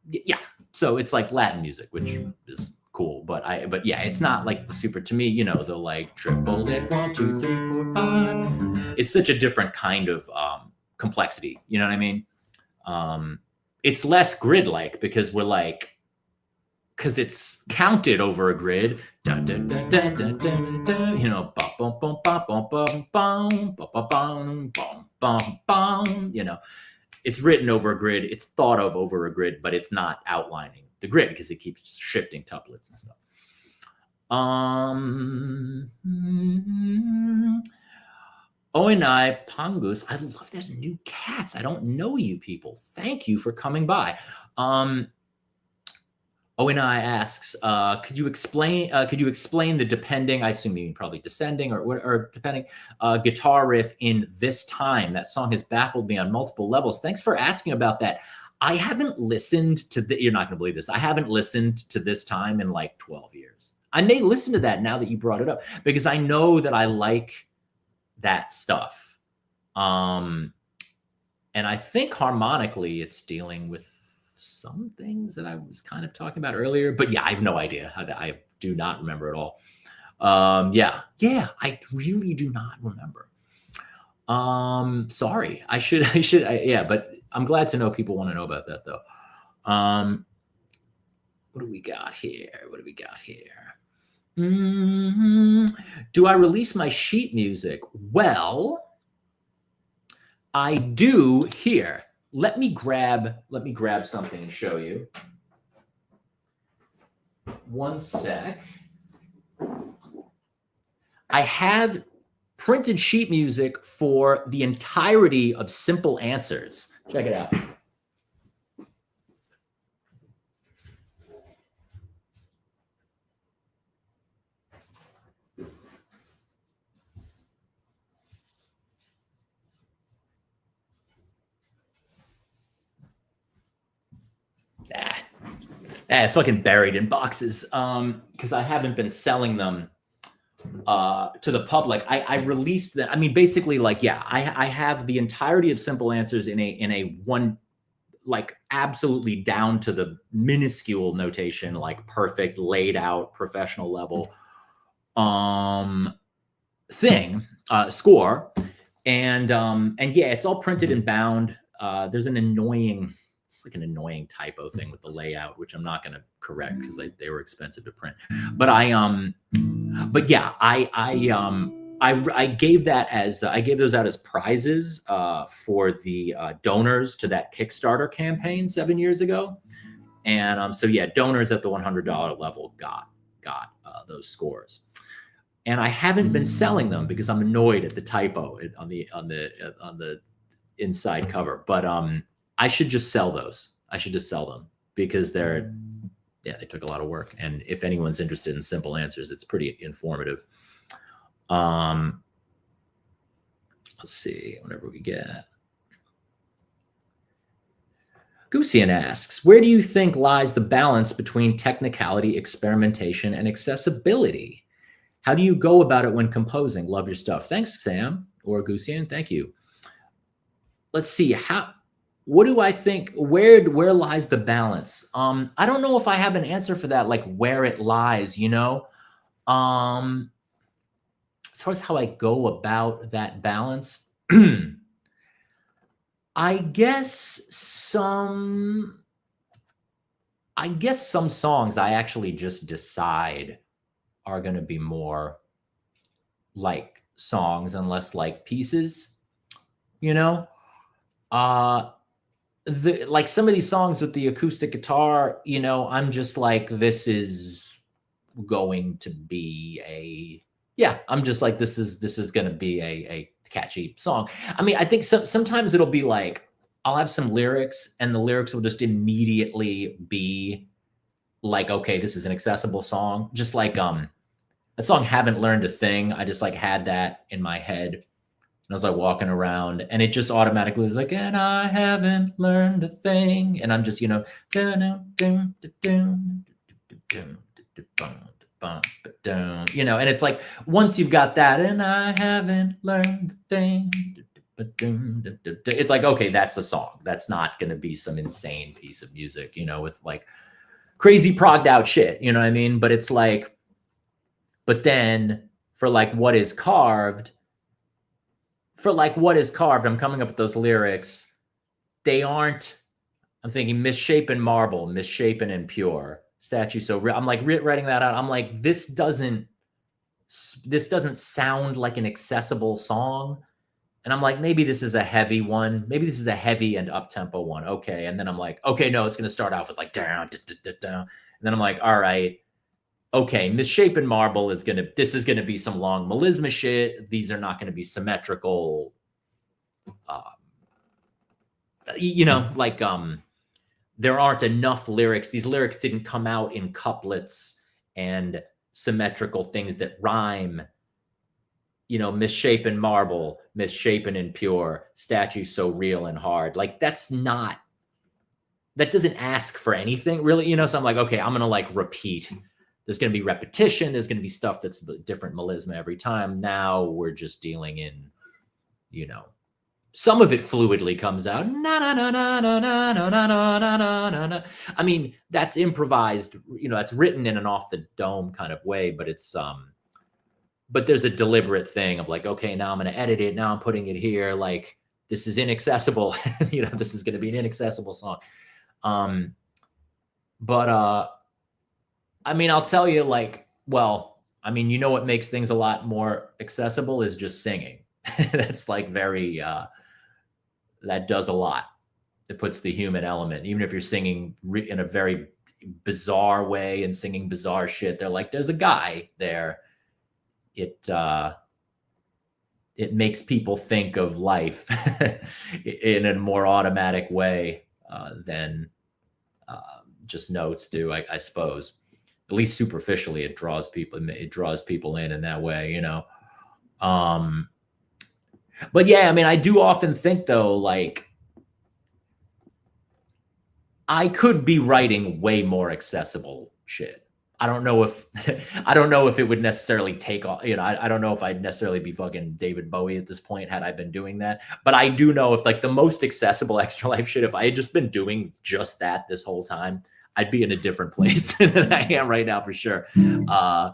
Yeah, so it's like Latin music, which is cool, but yeah, it's not like the super, to me, you know, the like triple hit 1, 2, 3, 4, 5. It's such a different kind of complexity. You know what I mean? It's less grid-like because we're like, because it's counted over a grid. Dun, dun, dun, dun, dun, dun, dun, you know, bum, bum, bum, bum, bum, bum, bum, bum, bum, bum, bum, you know. It's written over a grid. It's thought of over a grid, but it's not outlining the grid because it keeps shifting tuplets and stuff. Oenai Pangus. I love there's new cats. I don't know you people. Thank you for coming by. Oenai asks, could you explain the depending, I assume you mean probably descending or depending, guitar riff in This Time? That song has baffled me on multiple levels. Thanks for asking about that. I haven't listened to you're not going to believe this. I haven't listened to This Time in like 12 years. I may listen to that now that you brought it up, because I know that I like that stuff. And I think harmonically it's dealing with some things that I was kind of talking about earlier, but yeah, I have no idea how that. I do not remember at all. Yeah, I really do not remember. Sorry, yeah, but I'm glad to know people want to know about that though. What do we got here? Do I release my sheet music? Well, I do here. Let me grab something and show you. One sec. I have printed sheet music for the entirety of Simple Answers. Check it out. It's fucking buried in boxes because I haven't been selling them to the public. I released them. I mean, basically, like, yeah, I have the entirety of Simple Answers in a one, like, absolutely down to the minuscule notation, like perfect laid out professional level thing, score. And yeah, it's all printed and bound. There's an annoying typo thing with the layout, which I'm not going to correct because they were expensive to print. But but yeah, I gave those out as prizes for the donors to that Kickstarter campaign 7 years ago. And so yeah, donors at the $100 level got those scores. And I haven't been selling them because I'm annoyed at the typo on the inside cover. But I should just sell those. I should just sell them because they took a lot of work. And if anyone's interested in Simple Answers, it's pretty informative. Let's see, whatever we get. Gusian asks, where do you think lies the balance between technicality, experimentation, and accessibility? How do you go about it when composing? Love your stuff. Thanks, Sam or Gusian. Thank you. Let's see. What do I think? Where lies the balance? I don't know if I have an answer for that, like where it lies, you know? As far as how I go about that balance, I guess some songs I actually just decide are going to be more like songs and less like pieces, you know? Like some of these songs with the acoustic guitar, you know, I'm just like, this is going to be yeah, I'm just like, this is going to be a catchy song. I mean, I think sometimes it'll be like, I'll have some lyrics and the lyrics will just immediately be like, okay, this is an accessible song. Just like, that song Haven't Learned a Thing. I just like had that in my head. And I was like walking around and it just automatically was like, and I haven't learned a thing. And I'm just, you know, you know, and it's like, once you've got that, and I haven't learned a thing, it's like, okay, that's a song. That's not going to be some insane piece of music, you know, with like crazy progged out shit, you know what I mean? But it's like, but then for like what is carved, I'm coming up with those lyrics. They aren't, I'm thinking misshapen marble, misshapen and pure, statue so real. I'm like writing that out. I'm like, this doesn't sound like an accessible song. And I'm like, maybe this is a heavy one. Maybe this is a heavy and up-tempo one. Okay. And then I'm like, okay, no, it's going to start off with like down, down. And then I'm like, all right, okay, misshapen marble is going to be some long melisma shit. These are not going to be symmetrical. You know, like, there aren't enough lyrics. These lyrics didn't come out in couplets and symmetrical things that rhyme. You know, misshapen marble, misshapen and pure, statue so real and hard. Like, that doesn't ask for anything really, you know? So I'm like, okay, I'm going to like repeat. There's going to be repetition. There's going to be stuff that's different melisma every time. Now we're just dealing in, you know, some of it fluidly comes out. Na, na, na, na, na, na, na, na, na, na, na. I mean, that's improvised, you know, that's written in an off the dome kind of way, but it's, but there's a deliberate thing of like, okay, now I'm going to edit it. Now I'm putting it here. Like, this is inaccessible. You know, this is going to be an inaccessible song. But I mean, I'll tell you, like, well, I mean, you know what makes things a lot more accessible is just singing. That's like very, that does a lot. It puts the human element, even if you're singing in a very bizarre way and singing bizarre shit. They're like, there's a guy there. It makes people think of life in a more automatic way than just notes do, I suppose. At least superficially, it draws people in that way, you know. But yeah, I mean, I do often think though, like, I could be writing way more accessible shit. I don't know if it would necessarily take off, you know, I don't know if I'd necessarily be fucking David Bowie at this point had I been doing that. But I do know if like the most accessible Extra Life shit, if I had just been doing just that this whole time, I'd be in a different place than I am right now for sure. But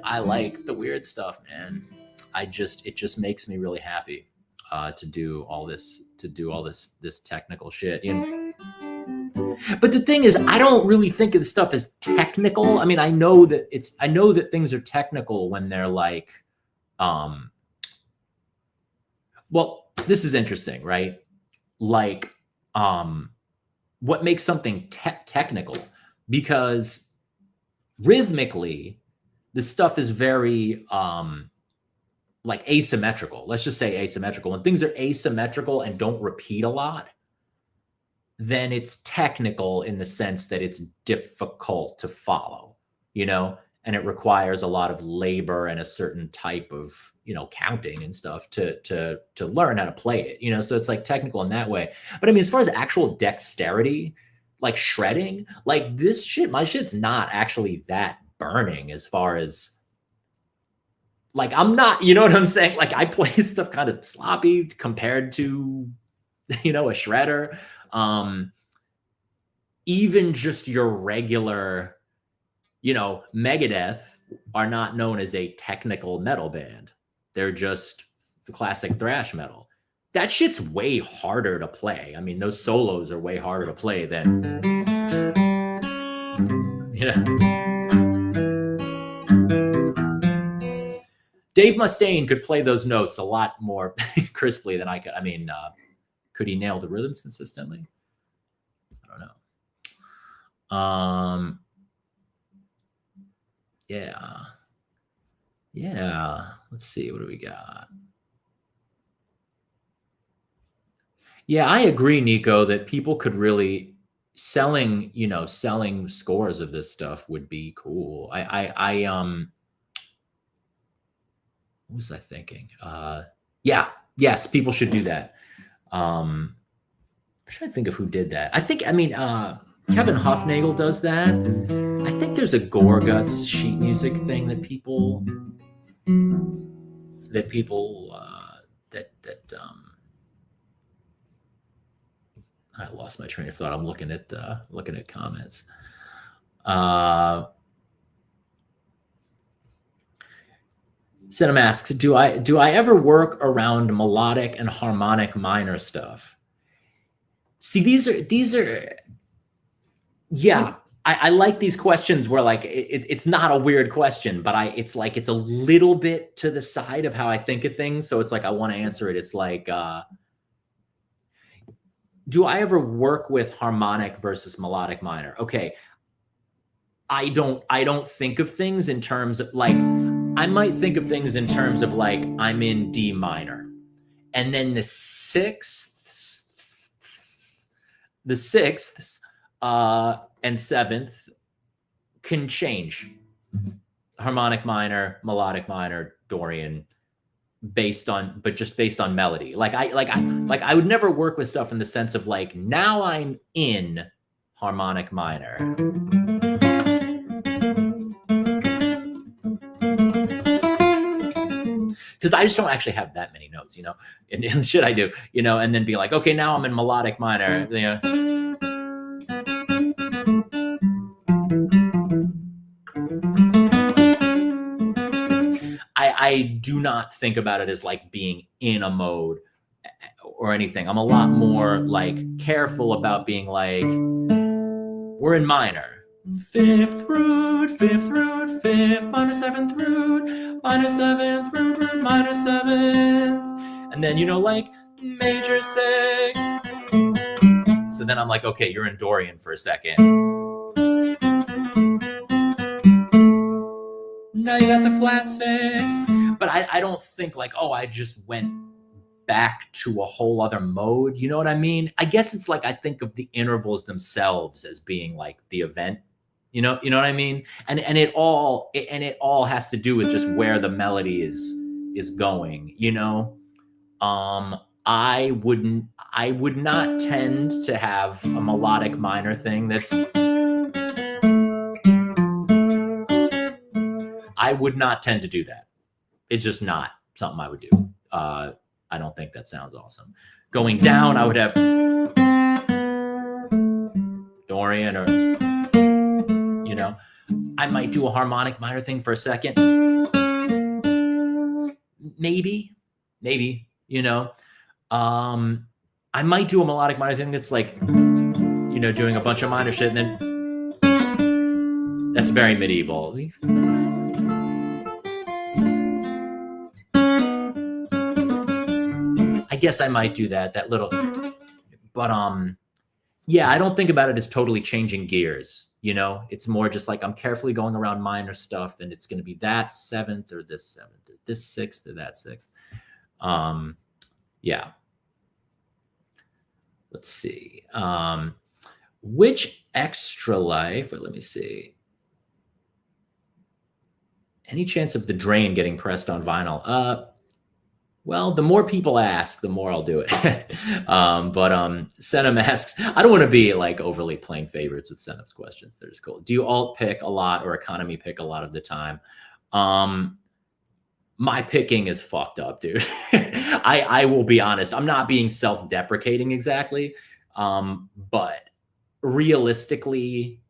I like the weird stuff, man. It just makes me really happy to do all this technical shit. You know? But the thing is, I don't really think of the stuff as technical. I mean, I know that things are technical when they're like, well, this is interesting, right? Like, what makes something technical? Because rhythmically, the stuff is very like asymmetrical. Let's just say asymmetrical. When things are asymmetrical and don't repeat a lot, then it's technical in the sense that it's difficult to follow, you know, and it requires a lot of labor and a certain type of, you know, counting and stuff to learn how to play it, you know. So it's like technical in that way. But I mean, as far as actual dexterity, like shredding, like this shit, my shit's not actually that burning as far as, like, I'm not, you know what I'm saying? Like, I play stuff kind of sloppy compared to, you know, a shredder. Even just your regular, you know, Megadeth are not known as a technical metal band. They're just the classic thrash metal. That shit's way harder to play. I mean, those solos are way harder to play than, you know. Dave Mustaine could play those notes a lot more crisply than I could. I mean, could he nail the rhythms consistently? I don't know. Yeah. Yeah. Let's see. What do we got? Yeah, I agree, Nico, that people could really selling scores of this stuff would be cool. What was I thinking? Yeah, yes, people should do that. I'm trying to think of who did that. Kevin Hufnagel does that. I think there's a Gorguts sheet music thing that people that people that I lost my train of thought. I'm looking at comments. Cinema asks, do I ever work around melodic and harmonic minor stuff? See, these are yeah. I like these questions where like it's not a weird question, but it's like it's a little bit to the side of how I think of things. So it's like I want to answer it. It's like, do I ever work with harmonic versus melodic minor? Okay, I don't think of things in terms of like, I might think of things in terms of like I'm in D minor, and then the sixth and seventh can change. Harmonic minor, melodic minor, Dorian, based on melody. I would never work with stuff in the sense of like, now I'm in harmonic minor. Because I just don't actually have that many notes, and the shit I do, and then be like, okay, now I'm in melodic minor. I do not think about it as like being in a mode or anything. I'm a lot more like careful about being like, we're in minor. Fifth root, fifth root, fifth, minor seventh root, minor seventh root, minor seventh. And then, like major six. So then I'm like, okay, you're in Dorian for a second. Now you got the flat six. But I don't think like, oh, I just went back to a whole other mode. You know what I mean? I guess it's like I think of the intervals themselves as being like the event. You know what I mean? And it all has to do with just where the melody is going, I would not tend to have a melodic minor thing that's I would not tend to do that. It's just not something I would do. I don't think that sounds awesome. Going down, I would have Dorian or, I might do a harmonic minor thing for a second. Maybe, I might do a melodic minor thing that's like, doing a bunch of minor shit, and then that's very medieval. I guess I might do that little, but yeah, I don't think about it as totally changing gears. It's more just like I'm carefully going around minor stuff, and it's going to be that seventh or this seventh, or this sixth or that sixth. Yeah. Let's see. Which extra life? Let me see. Any chance of the drain getting pressed on vinyl? Well, the more people ask, the more I'll do it. But Senum asks, I don't want to be like overly playing favorites with Senum's questions. They're just cool. Do you alt pick a lot or economy pick a lot of the time? My picking is fucked up, dude. I will be honest. I'm not being self-deprecating exactly. But realistically,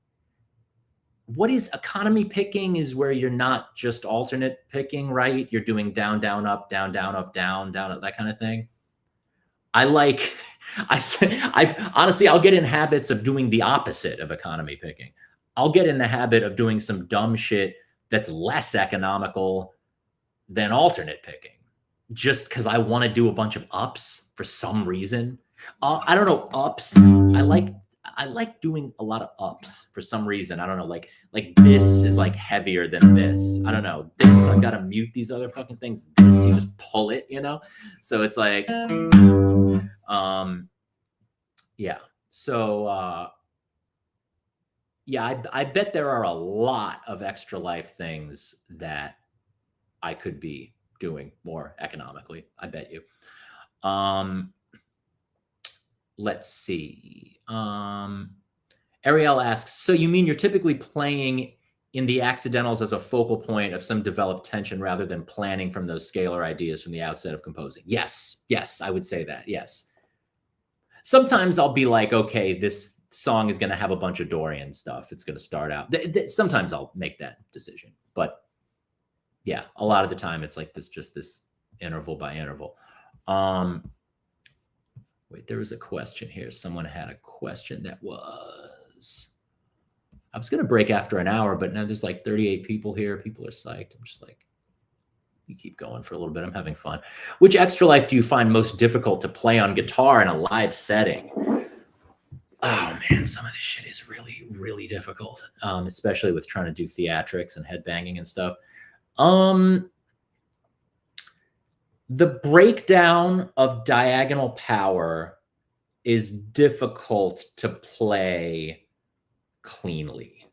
what is economy picking is where you're not just alternate picking, right? You're doing down, down, up, down, down, up, down, down, up, that kind of thing. Honestly, I'll get in habits of doing the opposite of economy picking. I'll get in the habit of doing some dumb shit that's less economical than alternate picking, just because I want to do a bunch of ups for some reason. I don't know, ups. I like doing a lot of ups for some reason. I don't know, like this is like heavier than this. I don't know. This, I've got to mute these other fucking things. This, you just pull it, you know? So it's like, yeah. So, yeah, I bet there are a lot of extra life things that I could be doing more economically. I bet you. Let's see. Ariel asks, so you mean you're typically playing in the accidentals as a focal point of some developed tension rather than planning from those scalar ideas from the outset of composing? Yes, I would say that, yes. Sometimes I'll be like, okay, this song is going to have a bunch of Dorian stuff. It's going to start out. Sometimes I'll make that decision. But yeah, a lot of the time it's like this interval by interval. Wait, there was a question here. Someone had a question that was, I was going to break after an hour, but now there's like 38 people here. People are psyched. I'm just like, you keep going for a little bit. I'm having fun. Which extra life do you find most difficult to play on guitar in a live setting? Oh man, some of this shit is really, really difficult, especially with trying to do theatrics and headbanging and stuff. The breakdown of diagonal power is difficult to play cleanly.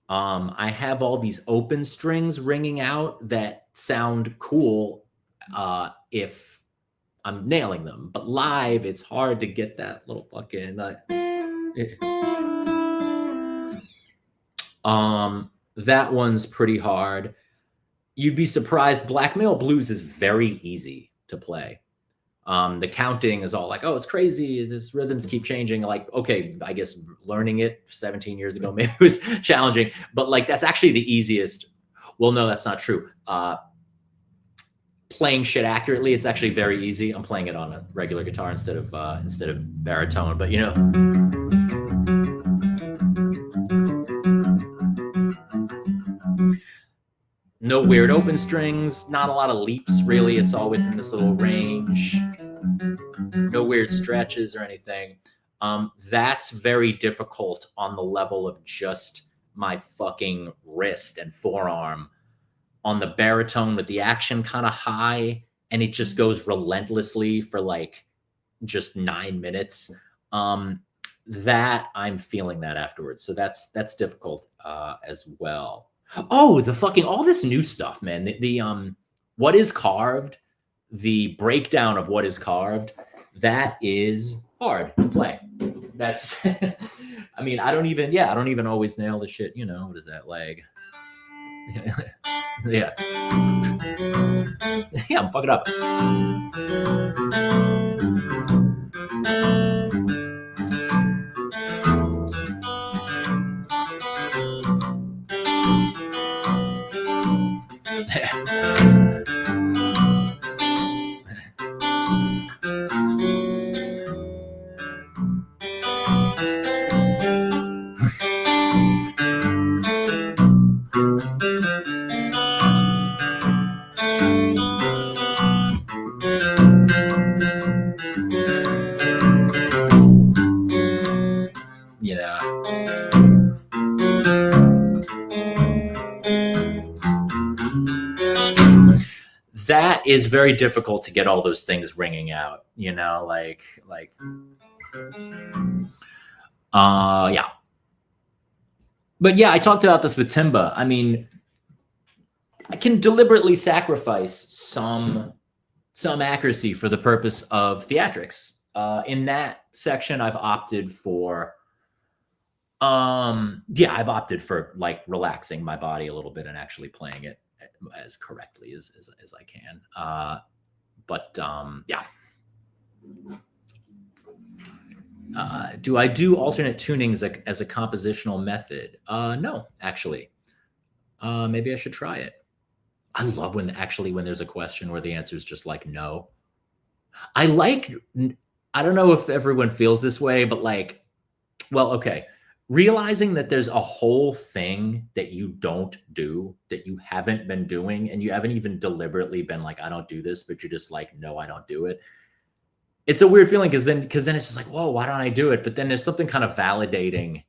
I have all these open strings ringing out that sound cool if I'm nailing them, but live it's hard to get that little fucking that one's pretty hard. You'd be surprised. Blackmail blues is very easy to play. The counting is all like, oh, it's crazy. This rhythms keep changing. Like, okay, I guess learning it 17 years ago maybe was challenging, but like that's actually the easiest. Well, no, that's not true. Playing shit accurately, it's actually very easy. I'm playing it on a regular guitar instead of baritone, but you know. No weird open strings, not a lot of leaps, really. It's all within this little range. No weird stretches or anything. That's very difficult on the level of just my fucking wrist and forearm. On the baritone with the action kind of high, and it just goes relentlessly for like just 9 minutes. That I'm feeling that afterwards. So that's difficult as well. Oh, the fucking all this new stuff, man. The what is carved, the breakdown of what is carved, that is hard to play. That's I mean, I don't even always nail the shit, you know, what is that leg? Yeah. Yeah, I'm fucking up. That is very difficult to get all those things ringing out, you know, yeah. But yeah, I talked about this with Timba. I mean, I can deliberately sacrifice some accuracy for the purpose of theatrics. In that section, I've opted for, I've opted for like relaxing my body a little bit and actually playing it as correctly as I can. Yeah. Do I do alternate tunings as a compositional method? No, actually. Maybe I should try it. I love when there's a question where the answer is just like no. I don't know if everyone feels this way, but like, well, okay. Realizing that there's a whole thing that you don't do, that you haven't been doing, and you haven't even deliberately been like, I don't do this, but you're just like, no, I don't do it. it's a weird feeling because then it's just like, whoa, why don't I do it? But then there's something kind of validating.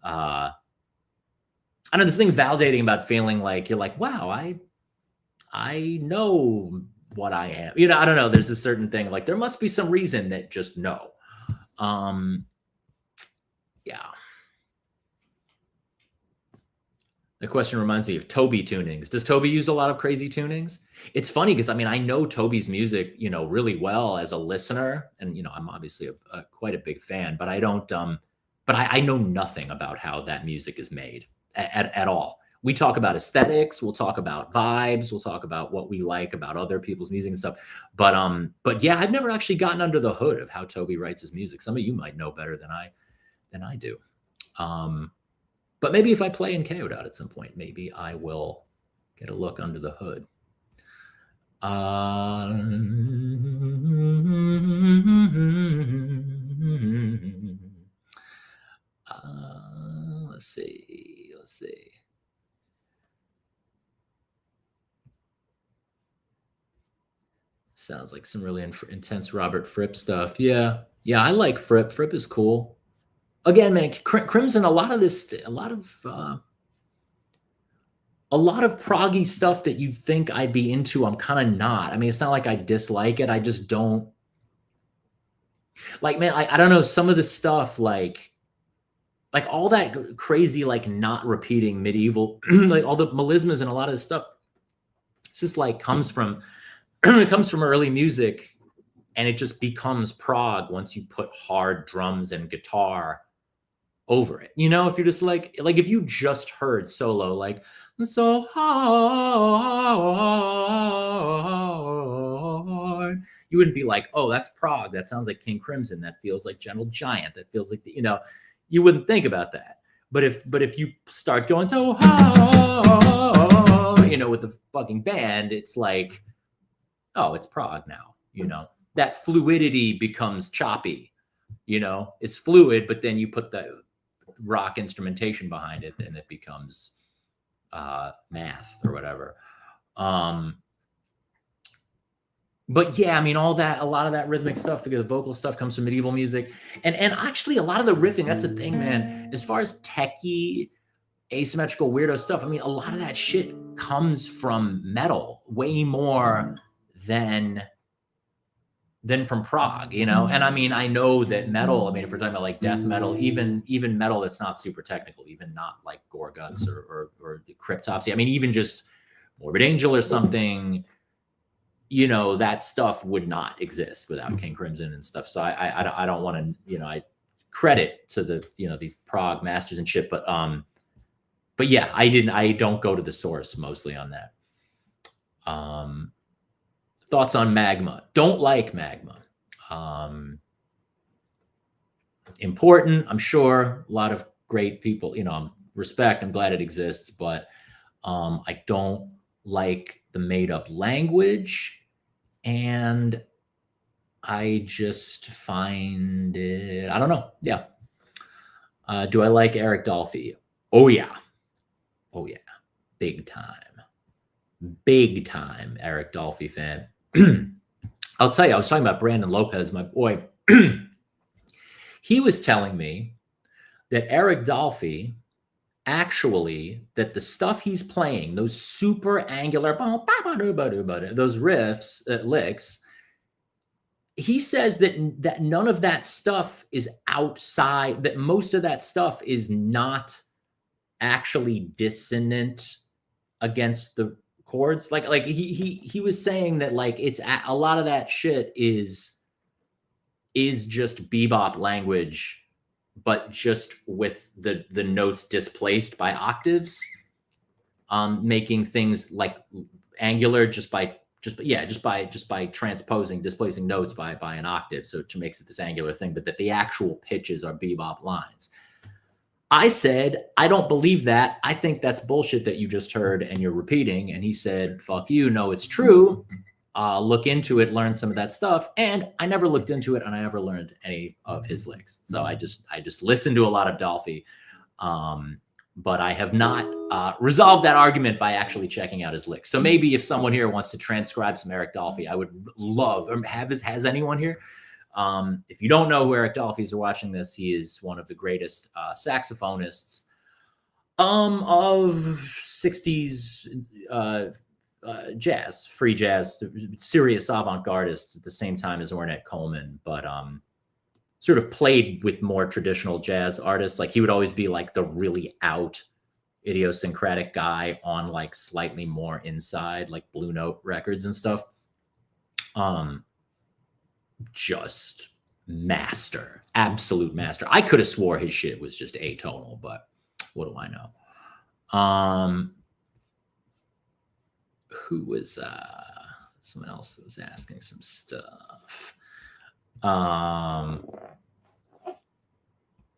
I know this thing validating about feeling like you're like, wow, I know what I am. You know, I don't know. There's a certain thing like there must be some reason that just no. Yeah. The question reminds me of Toby tunings. Does Toby use a lot of crazy tunings? It's funny because I mean, I know Toby's music, you know, really well as a listener, and you know, I'm obviously quite a big fan, but I don't. But I know nothing about how that music is made at all. We talk about aesthetics, we'll talk about vibes, we'll talk about what we like about other people's music and stuff. But yeah, I've never actually gotten under the hood of how Toby writes his music. Some of you might know better than I do. But maybe if I play in KO'd out at some point, maybe I will get a look under the hood. Let's see. Sounds like some really intense Robert Fripp stuff. Yeah, I like Fripp. Fripp is cool. Again, man, Crimson. A lot of proggy stuff that you'd think I'd be into, I'm kind of not. I mean, it's not like I dislike it. I just don't like, man, I don't know, some of the stuff like all that crazy, like not repeating medieval, like all the melismas and a lot of this stuff. It's just like comes from it comes from early music, and it just becomes prog once you put hard drums and guitar over it. You know, if you're just like if you just heard solo, like so hard, you wouldn't be like, oh, that's prog. That sounds like King Crimson. That feels like Gentle Giant. That feels like you know, you wouldn't think about that. But if you start going so hard, you know, with the fucking band, it's like, oh, it's prog now. You know, that fluidity becomes choppy. You know, it's fluid, but then you put the rock instrumentation behind it, and it becomes math or whatever. But yeah, I mean, a lot of that rhythmic stuff, because the vocal stuff comes from medieval music, and actually a lot of the riffing. That's the thing, man. As far as techie, asymmetrical, weirdo stuff, I mean, a lot of that shit comes from metal, way more than from prog, you know. And I mean, I know that metal, I mean, if we're talking about like death metal, even metal that's not super technical, even not like Gore Guts or the Cryptopsy, I mean, even just Morbid Angel or something, you know, that stuff would not exist without King Crimson and stuff. So I don't want to, you know, I credit to the, you know, these prog masters and shit, but yeah, I don't go to the source mostly on that. Thoughts on Magma? Don't like Magma. Important, I'm sure. A lot of great people, you know, respect. I'm glad it exists, but I don't like the made-up language, and I just find it, I don't know. Yeah. Do I like Eric Dolphy? Oh yeah. Big time Eric Dolphy fan. I'll tell you, I was talking about Brandon Lopez, my boy. He was telling me that Eric Dolphy, actually, that the stuff he's playing, those super angular, those riffs, licks, he says that none of that stuff is outside, that most of that stuff is not actually dissonant against the chords. Like he was saying that like it's a lot of that shit is just bebop language, but just with the notes displaced by octaves, making things like angular just by transposing, displacing notes by an octave, so it makes it this angular thing, but that the actual pitches are bebop lines. I said, I don't believe that. I think that's bullshit that you just heard and you're repeating. And he said, fuck you. No, it's true. Look into it, learn some of that stuff. And I never looked into it, and I never learned any of his licks. So I just listened to a lot of Dolphy. But I have not resolved that argument by actually checking out his licks. So maybe if someone here wants to transcribe some Eric Dolphy, I would love, or has anyone here If you don't know who Eric Dolphy is watching this, he is one of the greatest saxophonists of 60s jazz, free jazz, serious avant-gardist at the same time as Ornette Coleman, but sort of played with more traditional jazz artists. Like he would always be like the really out idiosyncratic guy on like slightly more inside, like Blue Note records and stuff. Just master, absolute master. I could have swore his shit was just atonal, but what do I know? Who was someone else was asking some stuff.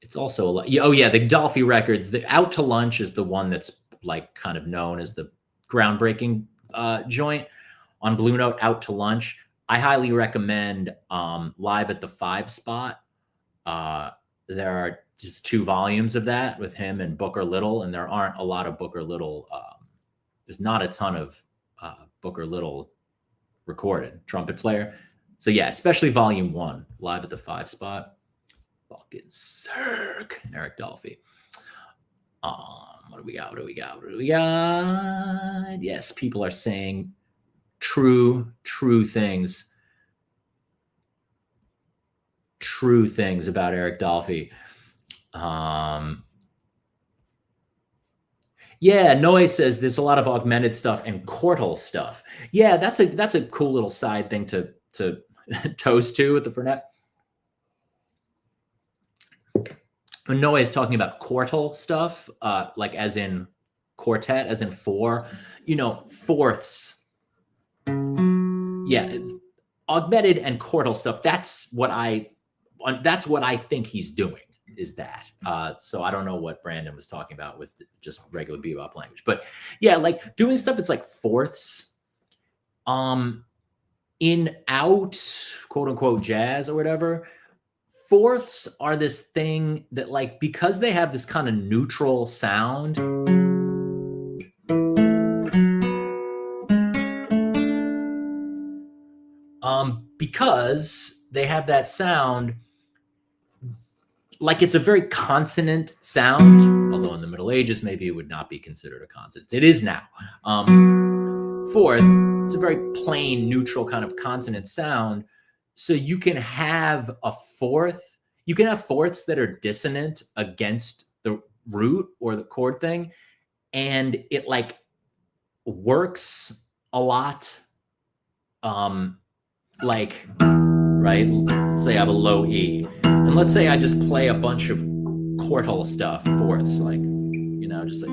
It's also a lot. Oh yeah, the Dolphy records. The Out to Lunch is the one that's like kind of known as the groundbreaking joint on Blue Note. Out to Lunch. I highly recommend Live at the 5 Spot. There are just 2 volumes of that with him and Booker Little, and there aren't a lot of Booker Little. There's not a ton of Booker Little recorded trumpet player. So yeah, especially volume 1, Live at the 5 Spot. Fucking Cirque, Eric Dolphy. What do we got? Yes, people are saying true things. True things about Eric Dolphy. Yeah, Noy says there's a lot of augmented stuff and chordal stuff. Yeah, that's a cool little side thing to toast to with the Fernet. When Noy is talking about chordal stuff, like as in quartet, as in 4, fourths. Yeah, augmented and chordal stuff. That's what I think he's doing. Is that so I don't know what Brandon was talking about with just regular bebop language, but yeah, like doing stuff that's like fourths in out quote unquote jazz or whatever. Fourths are this thing that, like, because they have this kind of neutral sound, because they have that sound, like it's a very consonant sound, although in the Middle Ages, maybe it would not be considered a consonant. It is now. Fourth, it's a very plain, neutral kind of consonant sound. So you can have a fourth, you can have fourths that are dissonant against the root or the chord thing. And it like works a lot. Like, right? Let's say I have a low E. And let's say I just play a bunch of chordal stuff, fourths, like, just like.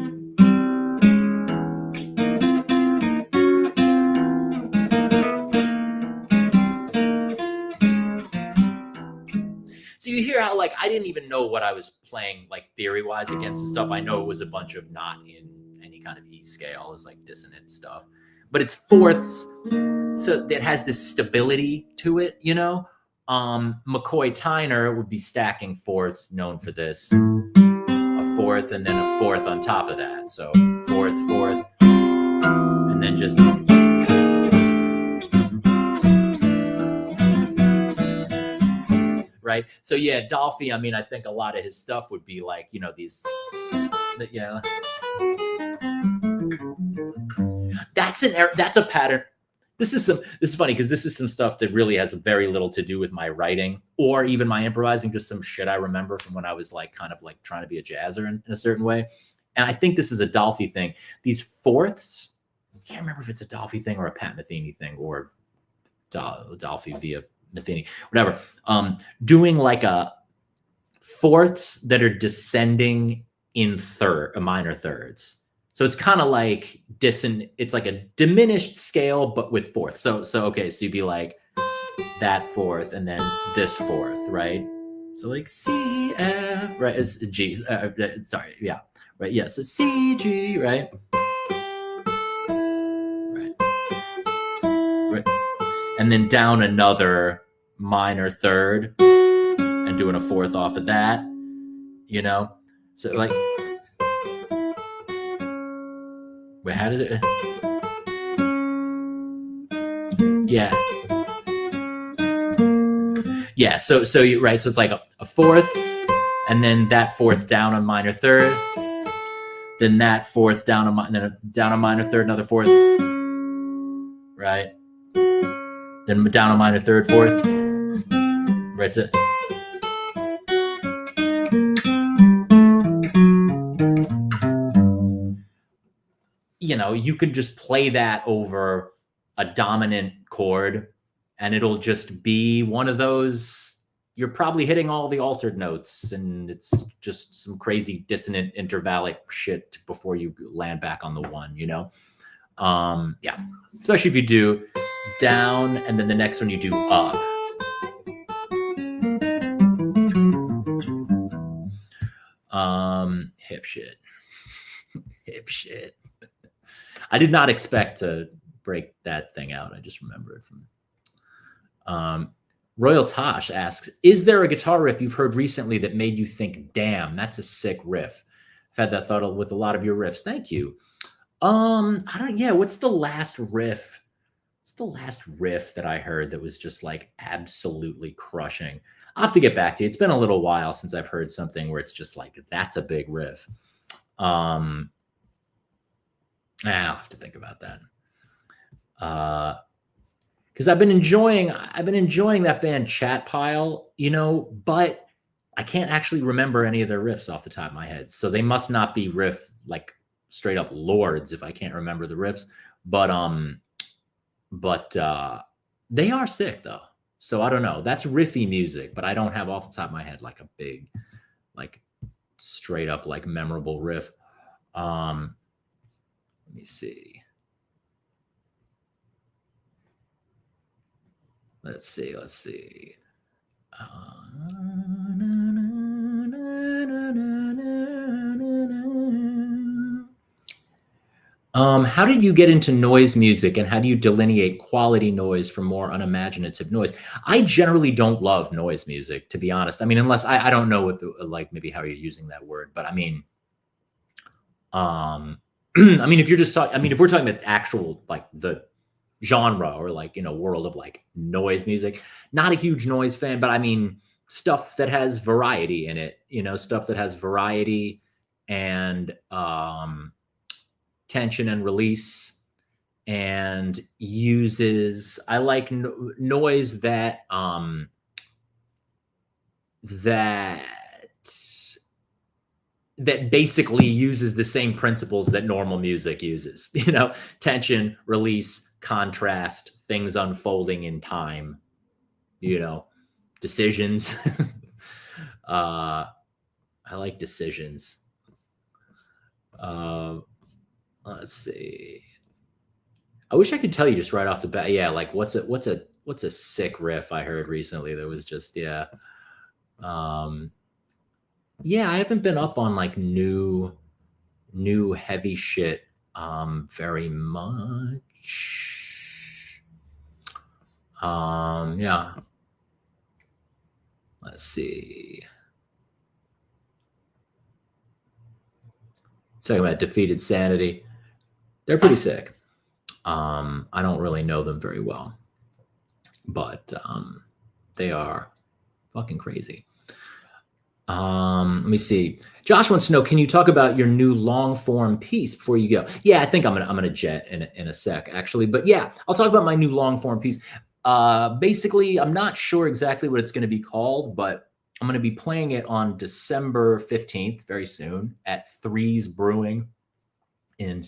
So you hear how, like, I didn't even know what I was playing, like, theory-wise against the stuff. I know it was a bunch of not in any kind of E scale. It's like dissonant stuff. But it's fourths, so it has this stability to it, McCoy Tyner would be stacking fourths, known for this. A fourth and then a fourth on top of that. So fourth, and then just... Right? So yeah, Dolphy, I mean, I think a lot of his stuff would be like, these... Yeah. That's a pattern. This is funny because this is some stuff that really has very little to do with my writing or even my improvising, just some shit I remember from when I was like kind of like trying to be a jazzer in a certain way. And I think this is a Dolphy thing. These fourths, I can't remember if it's a Dolphy thing or a Pat Metheny thing or Dolphy via Metheny, whatever. Doing like a fourths that are descending in minor thirds. So it's kind of like it's like a diminished scale, but with fourths. So okay, so you'd be like that fourth and then this fourth, right? So like C, F, right? It's G, sorry, yeah, right, yeah, so C, G, right? Right. And then down another minor third and doing a fourth off of that, So like... Wait, how does it? Yeah. Yeah, so you right, so it's like a fourth, and then that fourth down a minor third, then that fourth down a minor third, another fourth, right? Then down a minor third, fourth, right? So, you know, you could just play that over a dominant chord, and it'll just be one of those. You're probably hitting all the altered notes, and it's just some crazy dissonant intervallic shit before you land back on the one, you know? Yeah, especially if you do down, and then the next one you do up. Hip shit. Hip shit. I did not expect to break that thing out. I just remember it from... Royal Tosh asks, is there a guitar riff you've heard recently that made you think, damn, that's a sick riff? I've had that thought with a lot of your riffs. Thank you. What's the last riff? What's the last riff that I heard that was just like absolutely crushing? I'll have to get back to you. It's been a little while since I've heard something where it's just like, that's a big riff. I'll have to think about that. Because I've been enjoying that band Chat Pile, you know, but I can't actually remember any of their riffs off the top of my head. So they must not be riff like straight up lords if I can't remember the riffs. But they are sick though. So I don't know. That's riffy music, but I don't have off the top of my head like a big, like straight up like memorable riff. Let me see. Let's see. How did you get into noise music, and how do you delineate quality noise from more unimaginative noise? I generally don't love noise music, to be honest. I mean, unless I don't know what like maybe how you're using that word, but I mean, I mean, if you're just talking, I mean, if we're talking about actual like the genre or like, you know, world of like noise music, not a huge noise fan, but I mean stuff that has variety in it, you know, stuff that has variety and tension and release, and uses, I like noise that that basically uses the same principles that normal music uses, you know, tension, release, contrast, things unfolding in time, you know, decisions. I like decisions. Let's see. I wish I could tell you just right off the bat. Yeah, like what's a sick riff I heard recently that was just, yeah. Yeah, I haven't been up on like new heavy shit very much. Yeah. Let's see. Talking about Defeated Sanity. They're pretty sick. I don't really know them very well, but they are fucking crazy. Let me see. Josh wants to know, can you talk about your new long form piece before you go? Yeah, I think I'm gonna jet in a sec actually, but yeah, I'll talk about my new long form piece. Basically, I'm not sure exactly what it's going to be called, but I'm going to be playing it on December 15th, very soon, at Threes Brewing in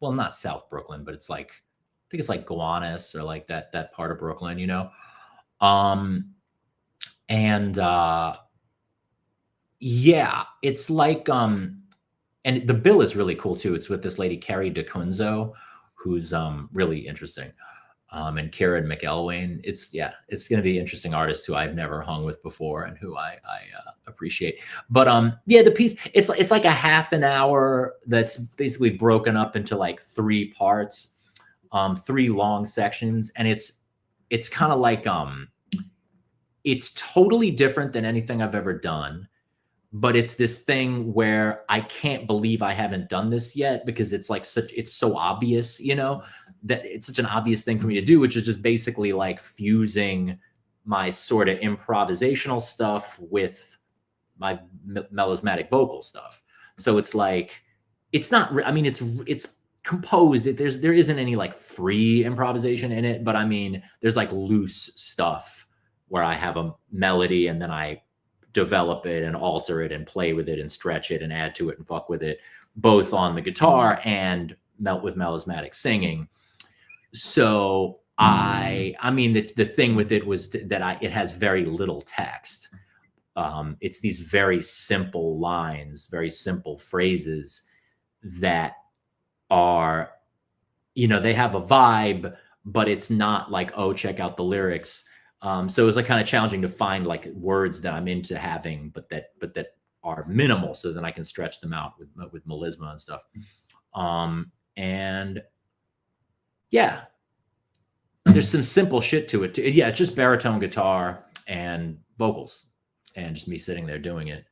not South Brooklyn, but it's like, I think it's like Gowanus or like that part of Brooklyn, you know? Yeah, it's like, and the bill is really cool too. It's with this lady, Carrie DeCunzo, who's really interesting. And Karen McElwain. It's going to be interesting artists who I've never hung with before and who I appreciate. But yeah, the piece, it's like a half an hour that's basically broken up into like 3 parts, 3 long sections, and it's kind of like it's totally different than anything I've ever done. But it's this thing where I can't believe I haven't done this yet, because it's like it's so obvious, you know, that it's such an obvious thing for me to do, which is just basically like fusing my sort of improvisational stuff with my melismatic vocal stuff. So it's like, it's not, I mean, it's composed. There isn't any like free improvisation in it, but I mean, there's like loose stuff where I have a melody and then I develop it and alter it and play with it and stretch it and add to it and fuck with it, both on the guitar and with melismatic singing. So I mean, the thing with it was that it has very little text. It's these very simple lines, very simple phrases that are, you know, they have a vibe, but it's not like, oh, check out the lyrics. So it was like kind of challenging to find like words that I'm into having, but that are minimal, so then I can stretch them out with melisma and stuff. And yeah, there's some simple shit to it too. Yeah, it's just baritone guitar and vocals and just me sitting there doing it.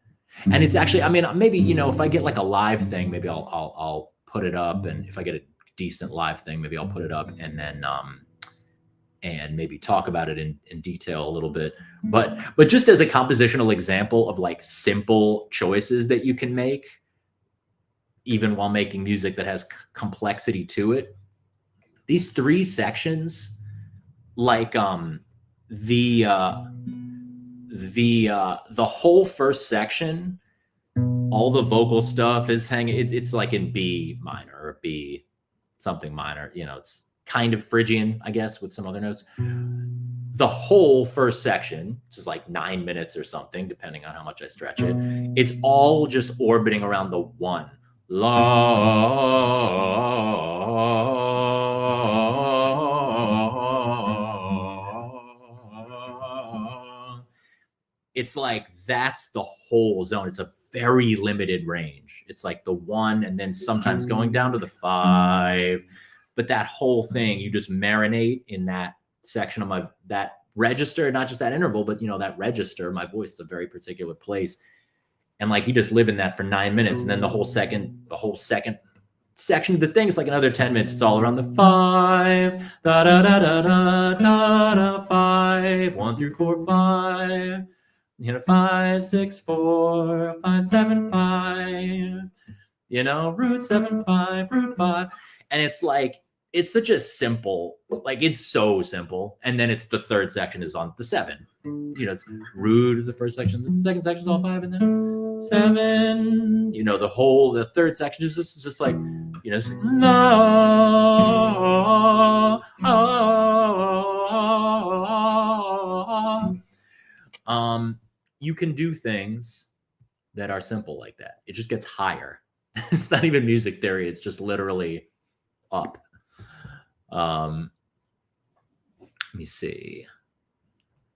And it's actually, I mean, maybe, you know, if I get like a live thing, maybe I'll put it up, and if I get a decent live thing, maybe I'll put it up and then and maybe talk about it in detail a little bit. But just as a compositional example of like simple choices that you can make, even while making music that has complexity to it, these 3 sections, like the whole first section, all the vocal stuff is hanging. It's like in B minor or B something minor. You know, it's kind of Phrygian, I guess, with some other notes. The whole first section, which is like 9 minutes or something, depending on how much I stretch it, it's all just orbiting around the 1. La. It's like, that's the whole zone. It's a very limited range. It's like the 1 and then sometimes going down to the 5. But that whole thing, you just marinate in that section of that register, not just that interval, but, you know, that register, my voice is a very particular place. And like, you just live in that for 9 minutes. And then the whole second section of the thing is like another 10 minutes. It's all around the 5, da da da da da da da 5, 1 through 4, 5. You know, 5, 6, 4, 5, 7, 5, you know, root 7, 5, root 5. And it's like, it's such a simple, like, it's so simple. And then it's the third section is on the 7. You know, it's root is the first section, the second section is all 5, and then 7. You know, the third section is just like, you know, you can do things that are simple like that. It just gets higher. It's not even music theory. It's just literally up. Let me see.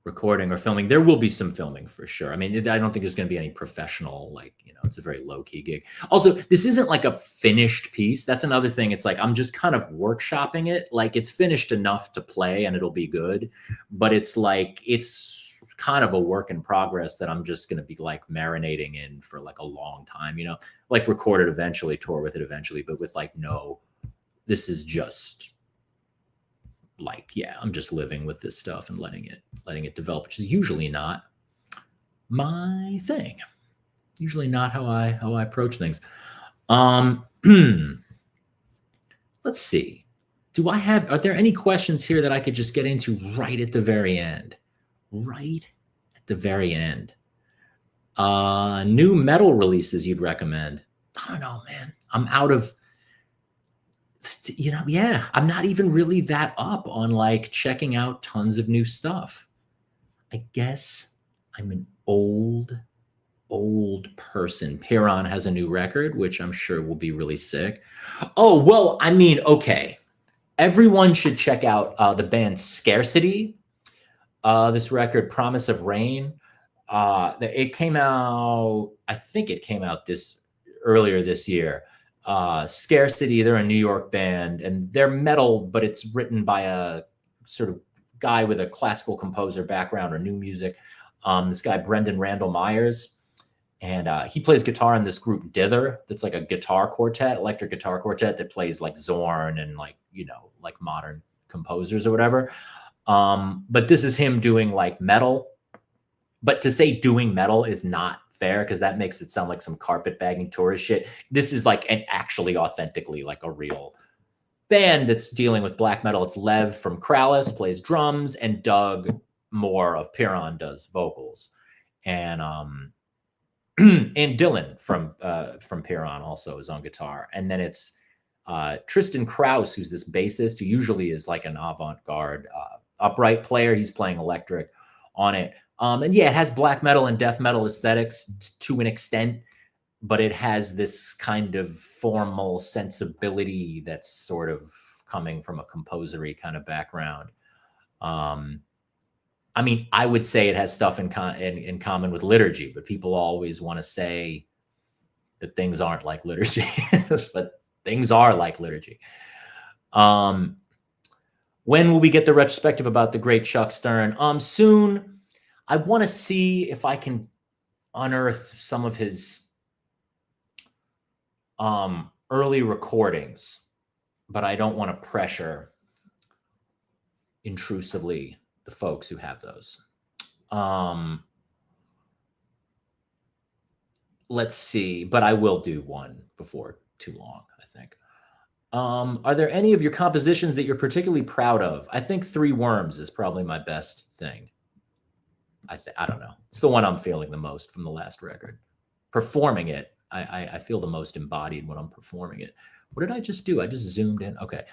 Recording or filming. There will be some filming for sure. I mean, I don't think there's going to be any professional, like, you know, it's a very low key gig. Also, this isn't like a finished piece. That's another thing. It's like, I'm just kind of workshopping it. Like, it's finished enough to play and it'll be good, but it's like, it's kind of a work in progress that I'm just going to be like marinating in for like a long time, you know, like record it eventually, tour with it eventually, but with like, no, this is just like, yeah, I'm just living with this stuff and letting it develop, which is usually not my thing. Usually not how I approach things. Let's see. Are there any questions here that I could just get into right at the very end? Right at the very end. New metal releases you'd recommend? I don't know, man. I'm out of, you know, yeah, I'm not even really that up on like checking out tons of new stuff. I guess I'm an old person. Piran has a new record, which I'm sure will be really sick. Oh, well, I mean, okay. Everyone should check out the band Scarcity. This record, Promise of Rain, it came out, I think it came out earlier this year. Scarcity, they're a New York band, and they're metal, but it's written by a sort of guy with a classical composer background or new music. This guy, Brendan Randall Myers, and he plays guitar in this group Dither. That's like a guitar quartet, electric guitar quartet that plays like Zorn and like, you know, like modern composers or whatever. But this is him doing like metal. But to say doing metal is not fair because that makes it sound like some carpetbagging tourist shit. This is like an actually authentically like a real band that's dealing with black metal. It's Lev from Krallis plays drums, and Doug Moore of Piron does vocals, and and Dylan from Piron also is on guitar, and then it's Tristan Kraus, who's this bassist who usually is like an avant-garde upright player. He's playing electric on it. And yeah, it has black metal and death metal aesthetics to an extent, but it has this kind of formal sensibility that's sort of coming from a composery kind of background. I mean, I would say it has stuff in common with liturgy, but people always want to say that things aren't like liturgy, but things are like liturgy. When will we get the retrospective about the great Chuck Stern? Soon. I want to see if I can unearth some of his early recordings, but I don't want to pressure intrusively the folks who have those. Let's see, but I will do one before too long, I think. Are there any of your compositions that you're particularly proud of? I think Three Worms is probably my best thing. I don't know. It's the one I'm feeling the most from the last record. Performing it, I feel the most embodied when I'm performing it. What did I just do? I just zoomed in. Okay.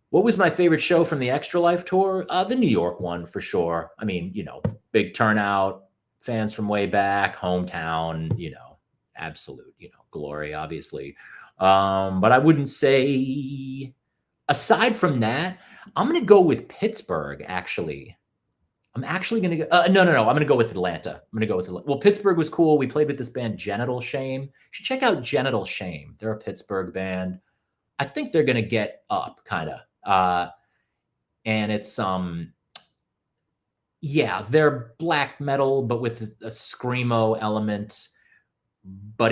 What was my favorite show from the Extra Life tour? The New York one, for sure. I mean, you know, big turnout, fans from way back, hometown, you know, absolute, you know, glory, obviously. But I wouldn't say... Aside from that, I'm going to go with Pittsburgh, actually. I'm actually going to go... no. I'm going to go with Atlanta. Well, Pittsburgh was cool. We played with this band, Genital Shame. You should check out Genital Shame. They're a Pittsburgh band. I think they're going to get up, kind of. And it's... yeah, they're black metal, but with a screamo element. But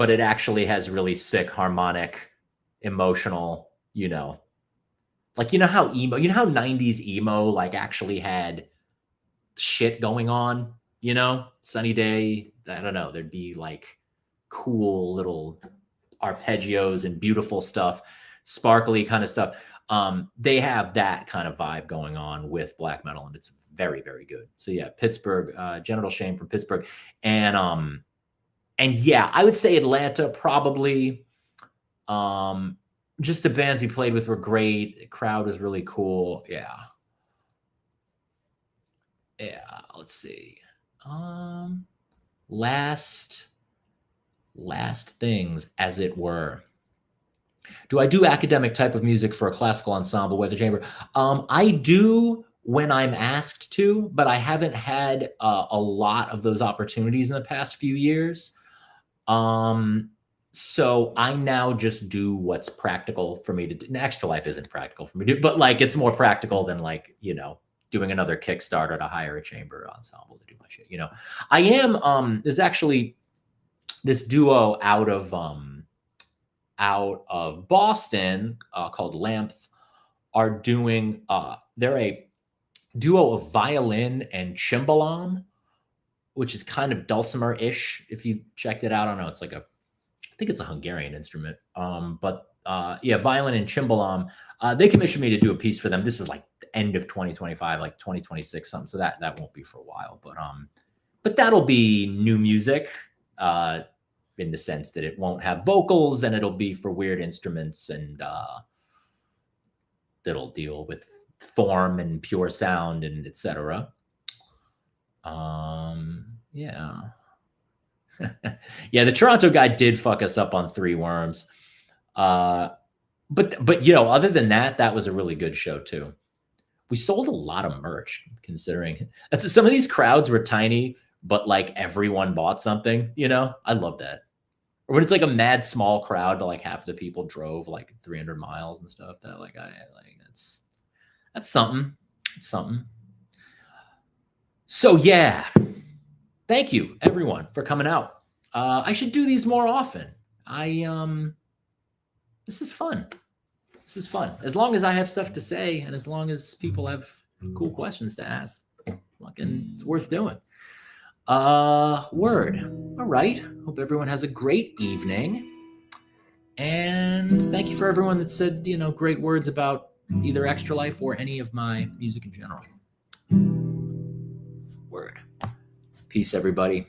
it actually has really sick harmonic, emotional, you know, like, you know how 90s emo like actually had shit going on, you know, Sunny Day. I don't know. There'd be like cool little arpeggios and beautiful stuff, sparkly kind of stuff. They have that kind of vibe going on with black metal, and it's very, very good. So yeah, Pittsburgh, Genital Shame from Pittsburgh. And yeah, I would say Atlanta probably. Just the bands we played with were great. The crowd was really cool. Yeah. Let's see. Last things, as it were. Do I do academic type of music for a classical ensemble, weather chamber? I do when I'm asked to, but I haven't had a lot of those opportunities in the past few years. So I now just do what's practical for me to do. Extra Life isn't practical for me to do, but like it's more practical than like, you know, doing another Kickstarter to hire a chamber ensemble to do my shit. You know, I am, there's actually this duo out of Boston called Lampth are doing, they're a duo of violin and cimbalom, which is kind of dulcimer-ish. If you checked it out, I don't know. It's like I think it's a Hungarian instrument. Yeah, violin and cimbalom. They commissioned me to do a piece for them. This is like the end of 2025, like 2026 something. So that won't be for a while, but that'll be new music in the sense that it won't have vocals and it'll be for weird instruments and that'll deal with form and pure sound and etc. Yeah. Yeah, the Toronto guy did fuck us up on Three Worms. But you know, other than that, that was a really good show too. We sold a lot of merch, considering that's some of these crowds were tiny, but like everyone bought something, you know? I love that. Or when it's like a mad small crowd, but like half the people drove like 300 miles and stuff. That like that's something. It's something. So yeah. Thank you everyone for coming out. I should do these more often. This is fun. This is fun. As long as I have stuff to say, and as long as people have cool questions to ask, fucking, it's worth doing. Word. All right. Hope everyone has a great evening. And thank you for everyone that said, great words about either Extra Life or any of my music in general. Word. Peace, everybody.